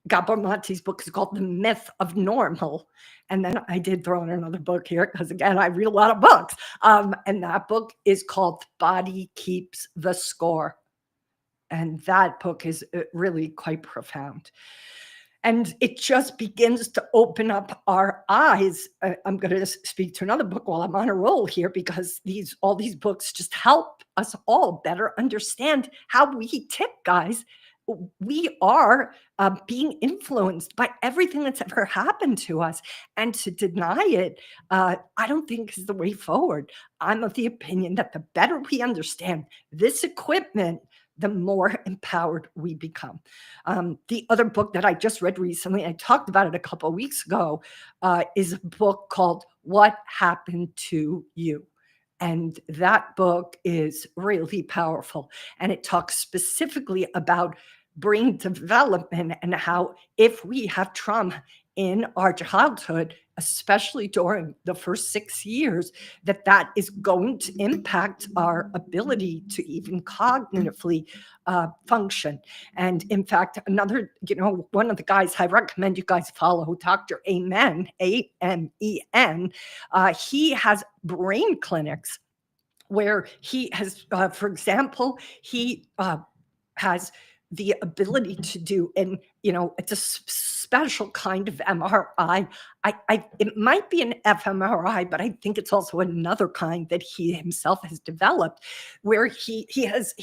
[SPEAKER 1] Gabor Mate's book is called The Myth of Normal. And then I did throw in another book here because, again, I read a lot of books. And that book is called Body Keeps the Score. And that book is really quite profound. And it just begins to open up our eyes. I'm going to speak to another book while I'm on a roll here, because all these books just help us all better understand how we tick, guys. We are being influenced by everything that's ever happened to us. And to deny it, I don't think is the way forward. I'm of the opinion that the better we understand this equipment, the more empowered we become. The other book that I just read recently, I talked about it a couple of weeks ago, is a book called What Happened to You? And that book is really powerful. And it talks specifically about brain development and how, if we have trauma in our childhood, especially during the first 6 years, that is going to impact our ability to even cognitively function. And in fact, one of the guys I recommend you guys follow, Dr. Amen, Amen, he has brain clinics where he has, for example, he has the ability to do, and it's a special kind of MRI. It might be an fMRI, but I think it's also another kind that he himself has developed, where he has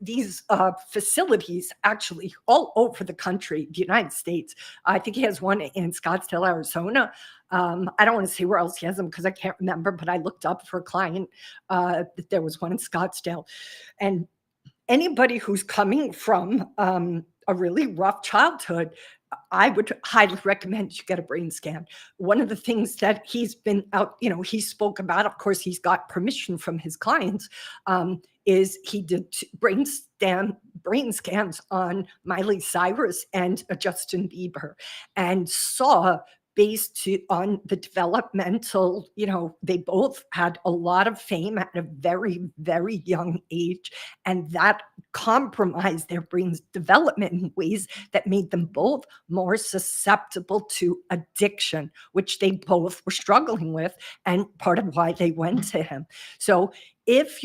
[SPEAKER 1] these facilities actually all over the country, the United States. I think he has one in Scottsdale, Arizona. I don't want to say where else he has them because I can't remember, but I looked up for a client that there was one in Scottsdale. And anybody who's coming from a really rough childhood, I would highly recommend you get a brain scan. One of the things that he's been out, he spoke about, of course, he's got permission from his clients, is he did brain scans on Miley Cyrus and Justin Bieber, and saw, on the developmental, they both had a lot of fame at a very, very young age, and that compromised their brain's development in ways that made them both more susceptible to addiction, which they both were struggling with, and part of why they went to him. So if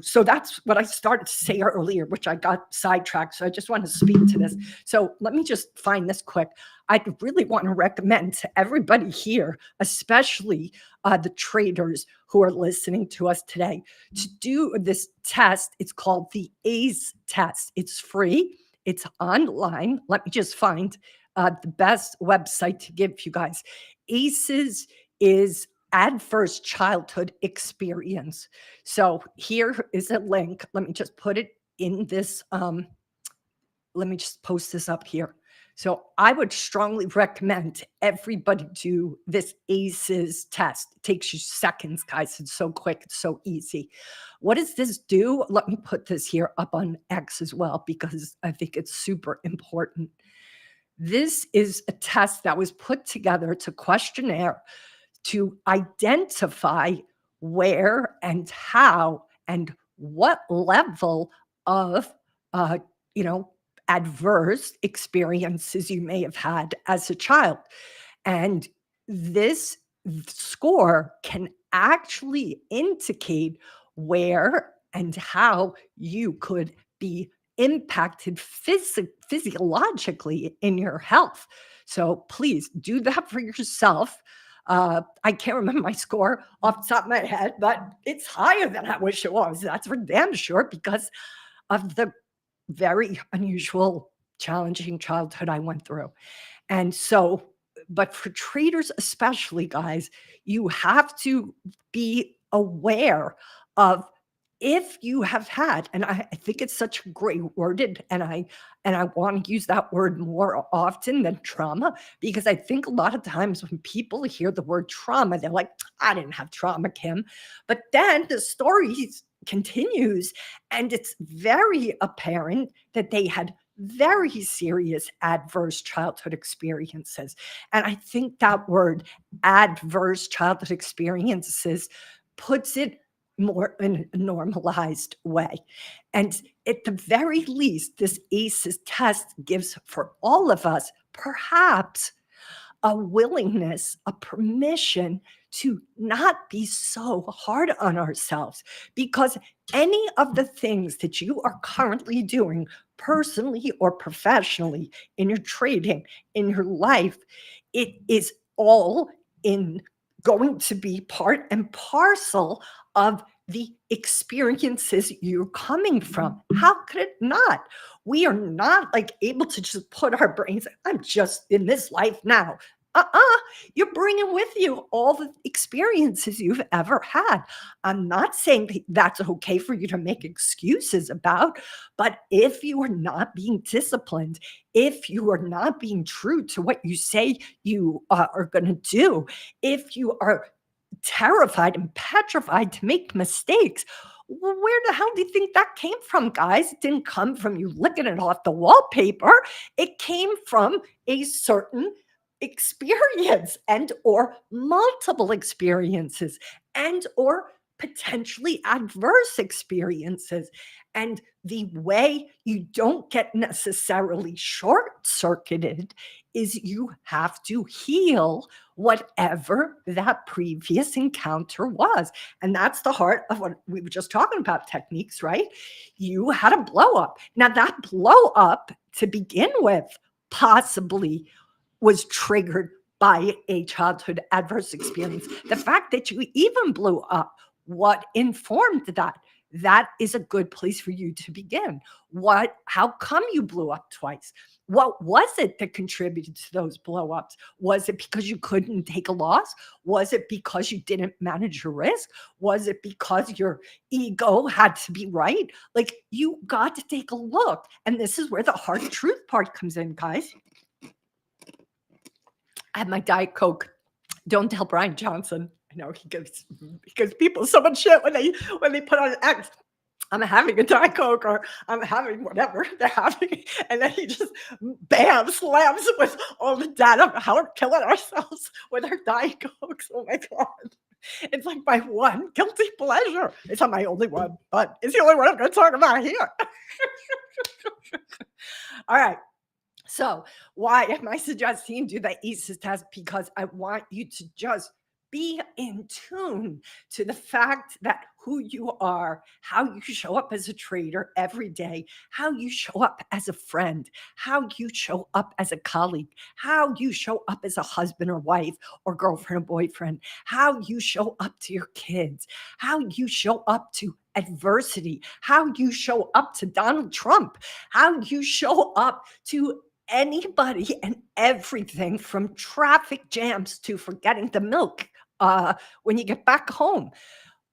[SPEAKER 1] so that's what I started to say earlier, which I got sidetracked. So I just want to speak to this. So let me just find this quick. I really want to recommend to everybody here, especially the traders who are listening to us today, to do this test. It's called the ACE test. It's free. It's online. Let me just find the best website to give you guys. ACEs is Adverse Childhood Experience. So here is a link. Let me just put it in this. Let me just post this up here. So I would strongly recommend everybody do this ACEs test. It takes you seconds, guys. It's so quick. It's so easy. What does this do? Let me put this here up on X as well, because I think it's super important. This is a test that was put together. It's a questionnaire to identify where and how and what level of adverse experiences you may have had as a child. And this score can actually indicate where and how you could be impacted physiologically in your health. So please do that for yourself. I can't remember my score off the top of my head, but it's higher than I wish it was. That's for damn sure, because of the very unusual, challenging childhood I went through. And so, but for traders especially, guys, you have to be aware of, if you have had, and I think it's such a great worded, and I want to use that word more often than trauma, because I think a lot of times when people hear the word trauma, they're like, I didn't have trauma, Kim. But then the story continues, and it's very apparent that they had very serious adverse childhood experiences. And I think that word, adverse childhood experiences, puts it more in a normalized way. And at the very least, this ACEs test gives for all of us perhaps a willingness, a permission to not be so hard on ourselves, because any of the things that you are currently doing personally or professionally, in your trading, in your life, it is all going to be part and parcel of the experiences you're coming from. How could it not? We are not able to just put our brains, I'm just in this life now. Uh-uh. You're bringing with you all the experiences you've ever had. I'm not saying that that's okay for you to make excuses about, but if you are not being disciplined, if you are not being true to what you say you are going to do, if you are terrified and petrified to make mistakes, where the hell do you think that came from, guys? It didn't come from you licking it off the wallpaper. It came from a certain experience and or multiple experiences and or potentially adverse experiences. And the way you don't get necessarily short circuited is you have to heal whatever that previous encounter was. And that's the heart of what we were just talking about, techniques, right? You had a blow up. Now, that blow up to begin with possibly was triggered by a childhood adverse experience. The fact that you even blew up, what informed that? That is a good place for you to begin. How come you blew up twice? What was it that contributed to those blow ups? Was it because you couldn't take a loss? Was it because you didn't manage your risk? Was it because your ego had to be right? Like, you got to take a look. And this is where the hard truth part comes in, guys. I have my Diet Coke. Don't tell Brian Johnson. I know he gives people so much shit when they put on X. I'm having a Diet Coke or I'm having whatever they're having. And then he just bam slams with all the data of how we're killing ourselves with our Diet Cokes. Oh my God. It's like my one guilty pleasure. It's not my only one, but it's the only one I'm going to talk about here. All right. So why am I suggesting do the ACEs test? Because I want you to just be in tune to the fact that who you are, how you show up as a trader every day, how you show up as a friend, how you show up as a colleague, how you show up as a husband or wife or girlfriend or boyfriend, how you show up to your kids, how you show up to adversity, how you show up to Donald Trump, how you show up to anybody and everything from traffic jams to forgetting the milk when you get back home.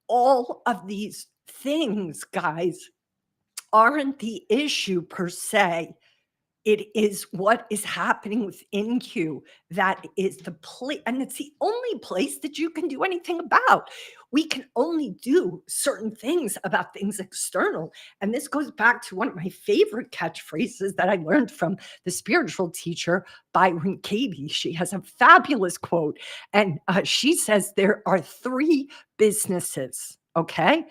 [SPEAKER 1] All of these things, guys, aren't the issue per se. It is what is happening within you that is the place, and it's the only place that you can do anything about. We can only do certain things about things external. And this goes back to one of my favorite catchphrases that I learned from the spiritual teacher, Byron Katie. She has a fabulous quote, and she says there are three businesses, okay?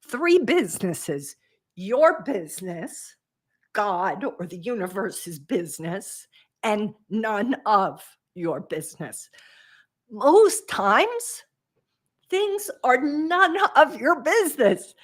[SPEAKER 1] Three businesses: your business, God or the universe's business, and none of your business. Most times, things are none of your business.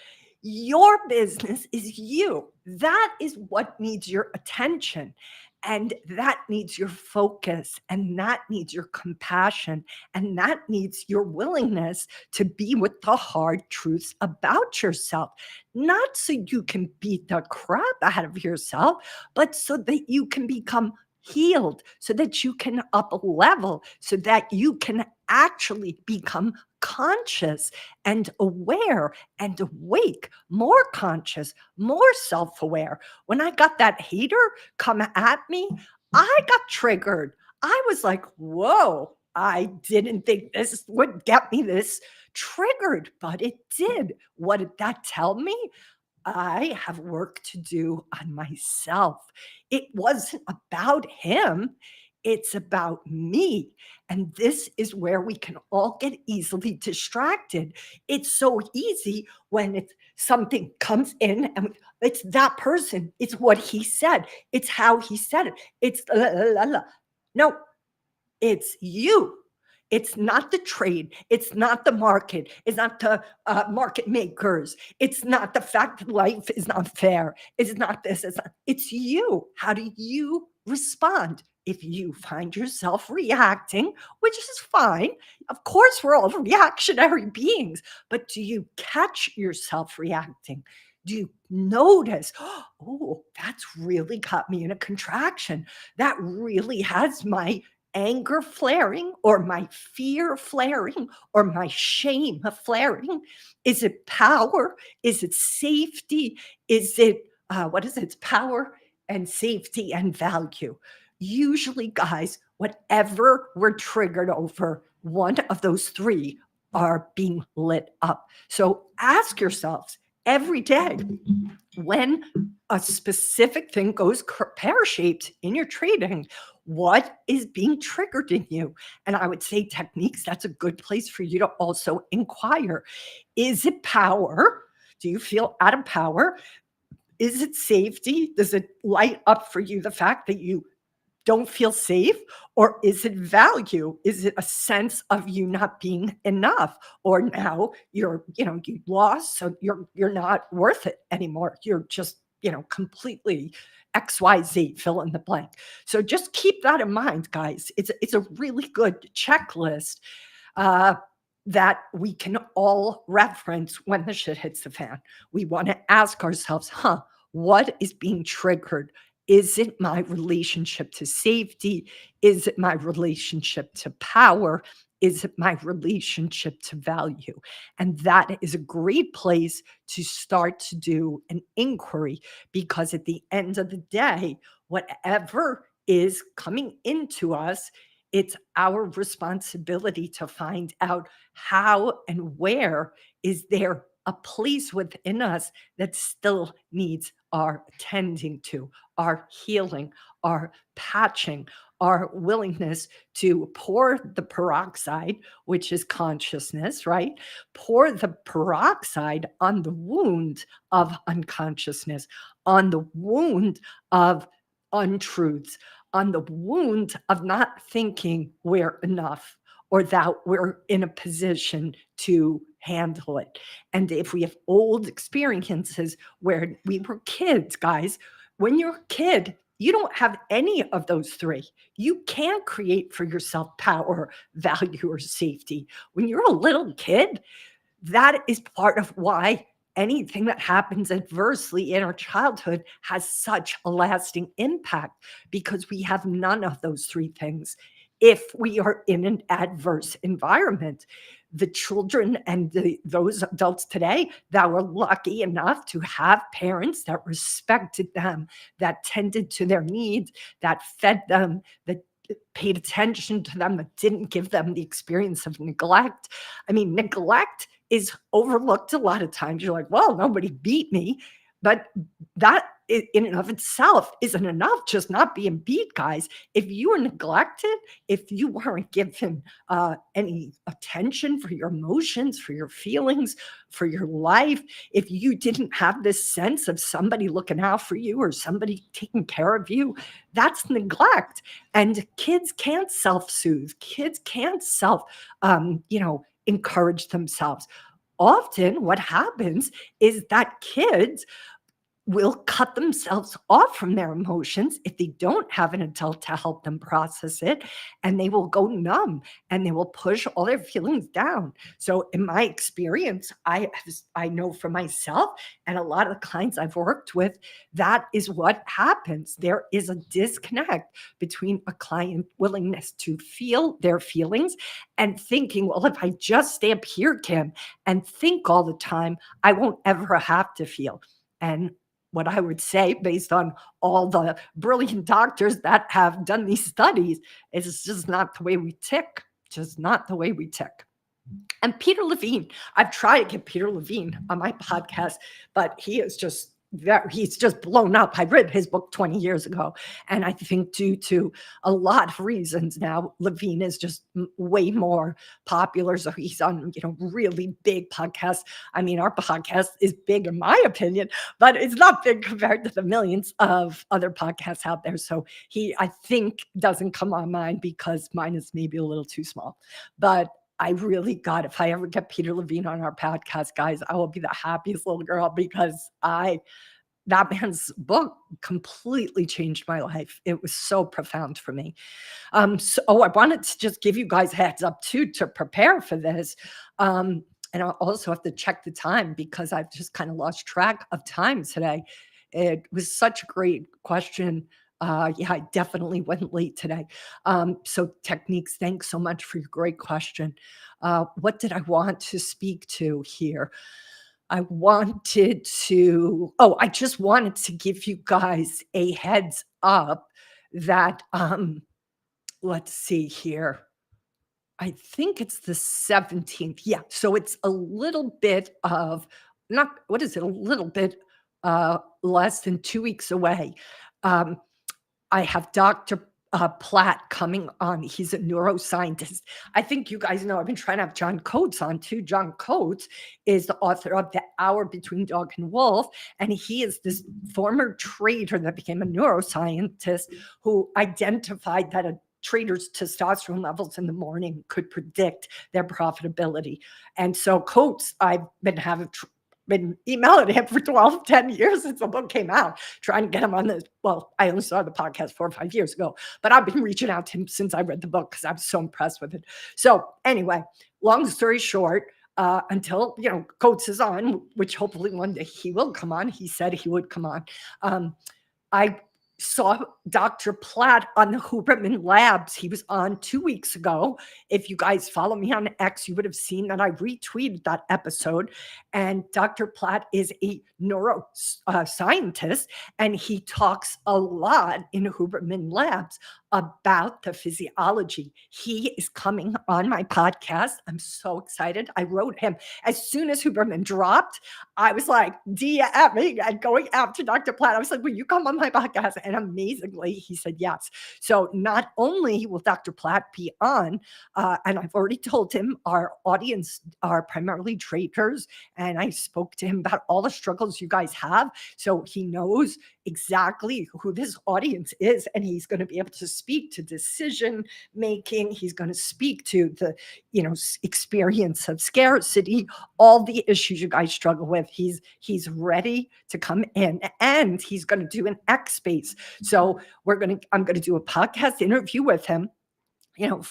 [SPEAKER 1] Your business is you. That is what needs your attention. And that needs your focus. And that needs your compassion. And that needs your willingness to be with the hard truths about yourself. Not so you can beat the crap out of yourself, but so that you can become healed, so that you can up level, so that you can actually become conscious and aware and awake, more conscious, more self-aware. When I got that hater come at me, I got triggered. I was like, whoa, I didn't think this would get me this triggered, but it did. What did that tell me? I have work to do on myself. It wasn't about him. It's about me. And this is where we can all get easily distracted. It's so easy when something comes in and it's that person. It's what he said. It's how he said it. It's la, la, la, la. No, it's you. It's not the trade. It's not the market. It's not the market makers. It's not the fact that life is not fair. It's not this. It's you. How do you respond? If you find yourself reacting, which is fine, of course, we're all reactionary beings, but do you catch yourself reacting? Do you notice, oh, that's really got me in a contraction? That really has my anger flaring or my fear flaring or my shame flaring? Is it power? Is it safety? Is it, what is it? It's power and safety and value. Usually, guys, whatever we're triggered over, one of those three are being lit up. So ask yourselves every day when a specific thing goes pear shaped in your trading, what is being triggered in you? And I would say techniques, that's a good place for you to also inquire. Is it power? Do you feel out of power? Is it safety? Does it light up for you the fact that you don't feel safe? Or is it value? Is it a sense of you not being enough? Or now you lost, so you're not worth it anymore. You're just, completely XYZ, fill in the blank. So just keep that in mind, guys. It's a really good checklist uh, that we can all reference when the shit hits the fan. We want to ask ourselves, what is being triggered? Is it my relationship to safety? Is it my relationship to power? Is it my relationship to value? And that is a great place to start to do an inquiry, because at the end of the day, whatever is coming into us, it's our responsibility to find out how and where is there a place within us that still needs our attending to, our healing, our patching, our willingness to pour the peroxide, which is consciousness, right? Pour the peroxide on the wound of unconsciousness, on the wound of untruths, on the wound of not thinking we're enough or that we're in a position to handle it. And if we have old experiences where we were kids, guys, when you're a kid, you don't have any of those three. You can't create for yourself power, value, or safety. When you're a little kid, that is part of why anything that happens adversely in our childhood has such a lasting impact, because we have none of those three things if we are in an adverse environment. The children and those adults today that were lucky enough to have parents that respected them, that tended to their needs, that fed them, that paid attention to them, that didn't give them the experience of neglect. I mean, neglect is overlooked a lot of times. You're like, well, nobody beat me. But that in and of itself isn't enough, just not being beat, guys. If you were neglected, if you weren't given any attention for your emotions, for your feelings, for your life, if you didn't have this sense of somebody looking out for you or somebody taking care of you, that's neglect. And kids can't self-soothe. Kids can't encourage themselves. Often what happens is that kids will cut themselves off from their emotions if they don't have an adult to help them process it, and they will go numb and they will push all their feelings down. So in my experience, I know for myself and a lot of the clients I've worked with, that is what happens. There is a disconnect between a client willingness to feel their feelings and thinking, well, if I just stay up here, Kim, and think all the time, I won't ever have to feel. And what I would say, based on all the brilliant doctors that have done these studies, is it's just not the way we tick. Just not the way we tick. And Peter Levine, I've tried to get Peter Levine on my podcast, but he's just blown up. I read his book 20 years ago. And I think due to a lot of reasons now, Levine is just way more popular. So he's on, really big podcasts. I mean, our podcast is big in my opinion, but it's not big compared to the millions of other podcasts out there. So I think, doesn't come on mine because mine is maybe a little too small. But I really got, if I ever get Peter Levine on our podcast, guys, I will be the happiest little girl, because that man's book completely changed my life. It was so profound for me. I wanted to just give you guys a heads up too, to prepare for this. And I'll also have to check the time because I've just kind of lost track of time today. It was such a great question Yeah, I definitely went late today. So techniques, thanks so much for your great question. What did I want to speak to here? I just wanted to give you guys a heads up that, let's see here. I think it's the 17th. Yeah. So it's a little bit of not, what is it? A little bit less than 2 weeks away. Um, I have Dr. Platt coming on. He's a neuroscientist. I think you guys know I've been trying to have John Coates on too. John Coates is the author of The Hour Between Dog and Wolf, and he is this former trader that became a neuroscientist who identified that a trader's testosterone levels in the morning could predict their profitability. And so Coates, I've been emailing him for 12, 10 years since the book came out, trying to get him on this. Well, I only started the podcast 4 or 5 years ago, but I've been reaching out to him since I read the book because I was so impressed with it. So anyway, long story short, until Coates is on, which hopefully one day he will come on. He said he would come on. I saw Dr. Platt on the Huberman Labs. He was on 2 weeks ago. If you guys follow me on X, you would have seen that I retweeted that episode. And Dr. Platt is a neuroscientist, and he talks a lot in Huberman Labs about the physiology. He is coming on my podcast. I'm so excited. I wrote him as soon as Huberman dropped. I was like DMing and going after Dr. Platt. I was like, will you come on my podcast? And amazingly, he said yes. So not only will Dr. Platt be on, and I've already told him our audience are primarily traders, and I spoke to him about all the struggles you guys have. So he knows exactly who this audience is, and he's going to be able to speak to decision making. He's going to speak to the experience of scarcity, all the issues you guys struggle with. He's ready to come in, and he's going to do an X space. So I'm going to do a podcast interview with him.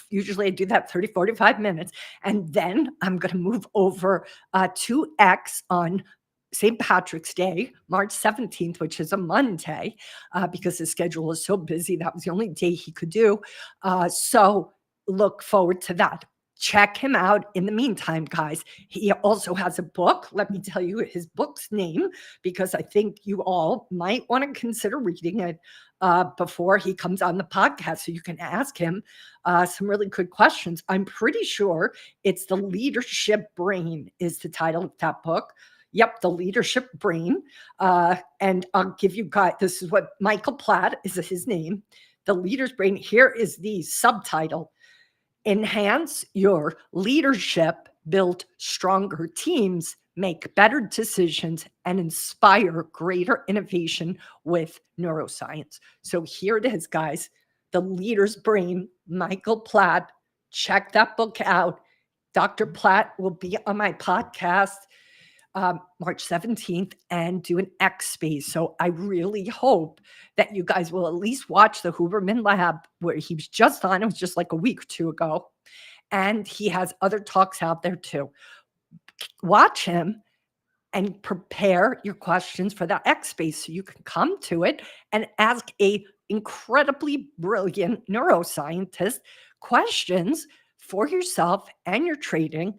[SPEAKER 1] Usually I do that 30, 45 minutes. And then I'm going to move over to X on St. Patrick's Day, March 17th, which is a Monday, because his schedule is so busy. That was the only day he could do. So look forward to that. Check him out in the meantime, guys. He also has a book. Let me tell you his book's name, because I think you all might want to consider reading it before he comes on the podcast, so you can ask him some really good questions. I'm pretty sure it's The Leadership Brain is the title of that book. Yep, The Leadership Brain. And I'll give you guys, this is what Michael Platt is his name. The Leader's Brain. Here is the subtitle: Enhance your leadership, build stronger teams, make better decisions, and inspire greater innovation with neuroscience. So here it is, guys. The Leader's Brain, Michael Platt. Check that book out. Dr. Platt will be on my podcast March 17th and do an X space. So I really hope that you guys will at least watch the Huberman Lab, where he was just on. It was just like a week or two ago. And he has other talks out there too. Watch him and prepare your questions for that X space so you can come to it and ask a incredibly brilliant neuroscientist questions for yourself and your trading.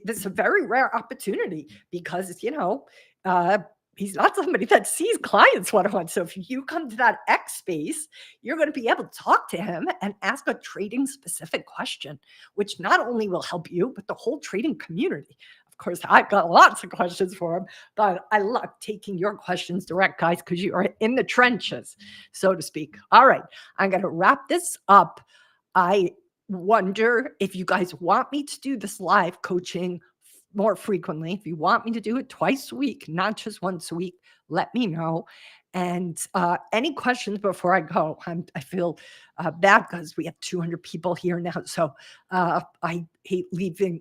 [SPEAKER 1] This is a very rare opportunity, because he's not somebody that sees clients one-on-one. So if you come to that X space, you're going to be able to talk to him and ask a trading specific question, which not only will help you, but the whole trading community. Of course, I've got lots of questions for him, but I love taking your questions direct, guys, because you are in the trenches, so to speak. All right, I'm going to wrap this up. I wonder if you guys want me to do this live coaching more frequently. If you want me to do it twice a week, not just once a week, let me know. And any questions before I go? I feel bad because we have 200 people here now. So I hate leaving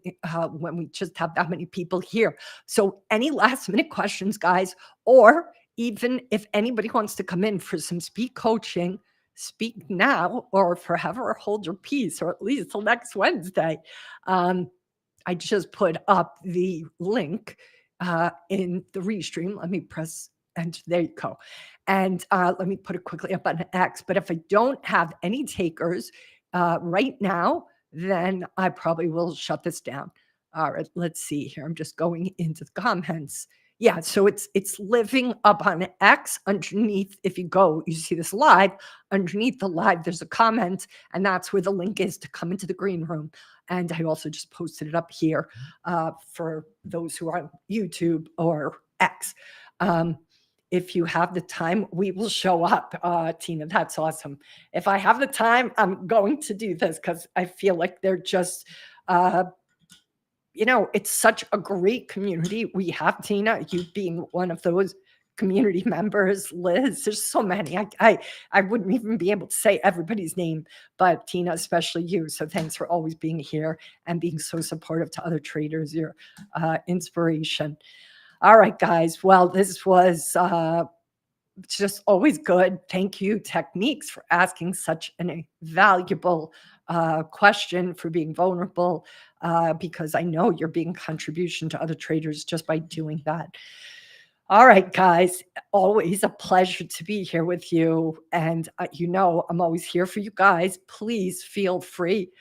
[SPEAKER 1] when we just have that many people here. So any last minute questions, guys, or even if anybody wants to come in for some speed coaching, speak now or forever hold your peace, or at least till next Wednesday. I just put up the link in the restream. Let me press And there you go. And let me put it quickly up on X. But if I don't have any takers right now, then I probably will shut this down. All right, let's see here. I'm just going into the comments. Yeah, so it's living up on X underneath. If you go, you see this live. Underneath the live, there's a comment, and that's where the link is to come into the green room. And I also just posted it up here for those who are on YouTube or X. If you have the time, we will show up. Tina, that's awesome. If I have the time, I'm going to do this because I feel like they're just, it's such a great community. We have Tina, you being one of those community members, Liz. There's so many. I wouldn't even be able to say everybody's name, but Tina, especially you. So thanks for always being here and being so supportive to other traders. Your inspiration. All right, guys. Well, this was just always good. Thank you, Techniques, for asking such a valuable question, for being vulnerable, because I know you're being contribution to other traders just by doing that. All right, guys, always a pleasure to be here with you. And I'm always here for you guys. Please feel free.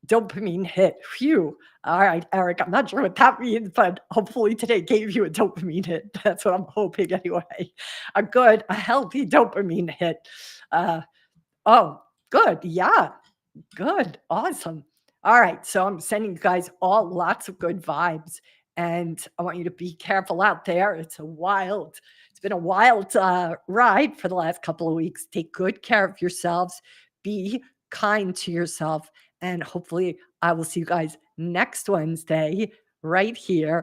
[SPEAKER 1] Dopamine hit. Phew. All right, Eric, I'm not sure what that means, but hopefully today gave you a dopamine hit. That's what I'm hoping anyway. A healthy dopamine hit. Oh, good. Yeah, good. Awesome. All right, so I'm sending you guys all lots of good vibes, and I want you to be careful out there. It's been a wild ride for the last couple of weeks. Take good care of yourselves. Be kind to yourself. And hopefully, I will see you guys next Wednesday right here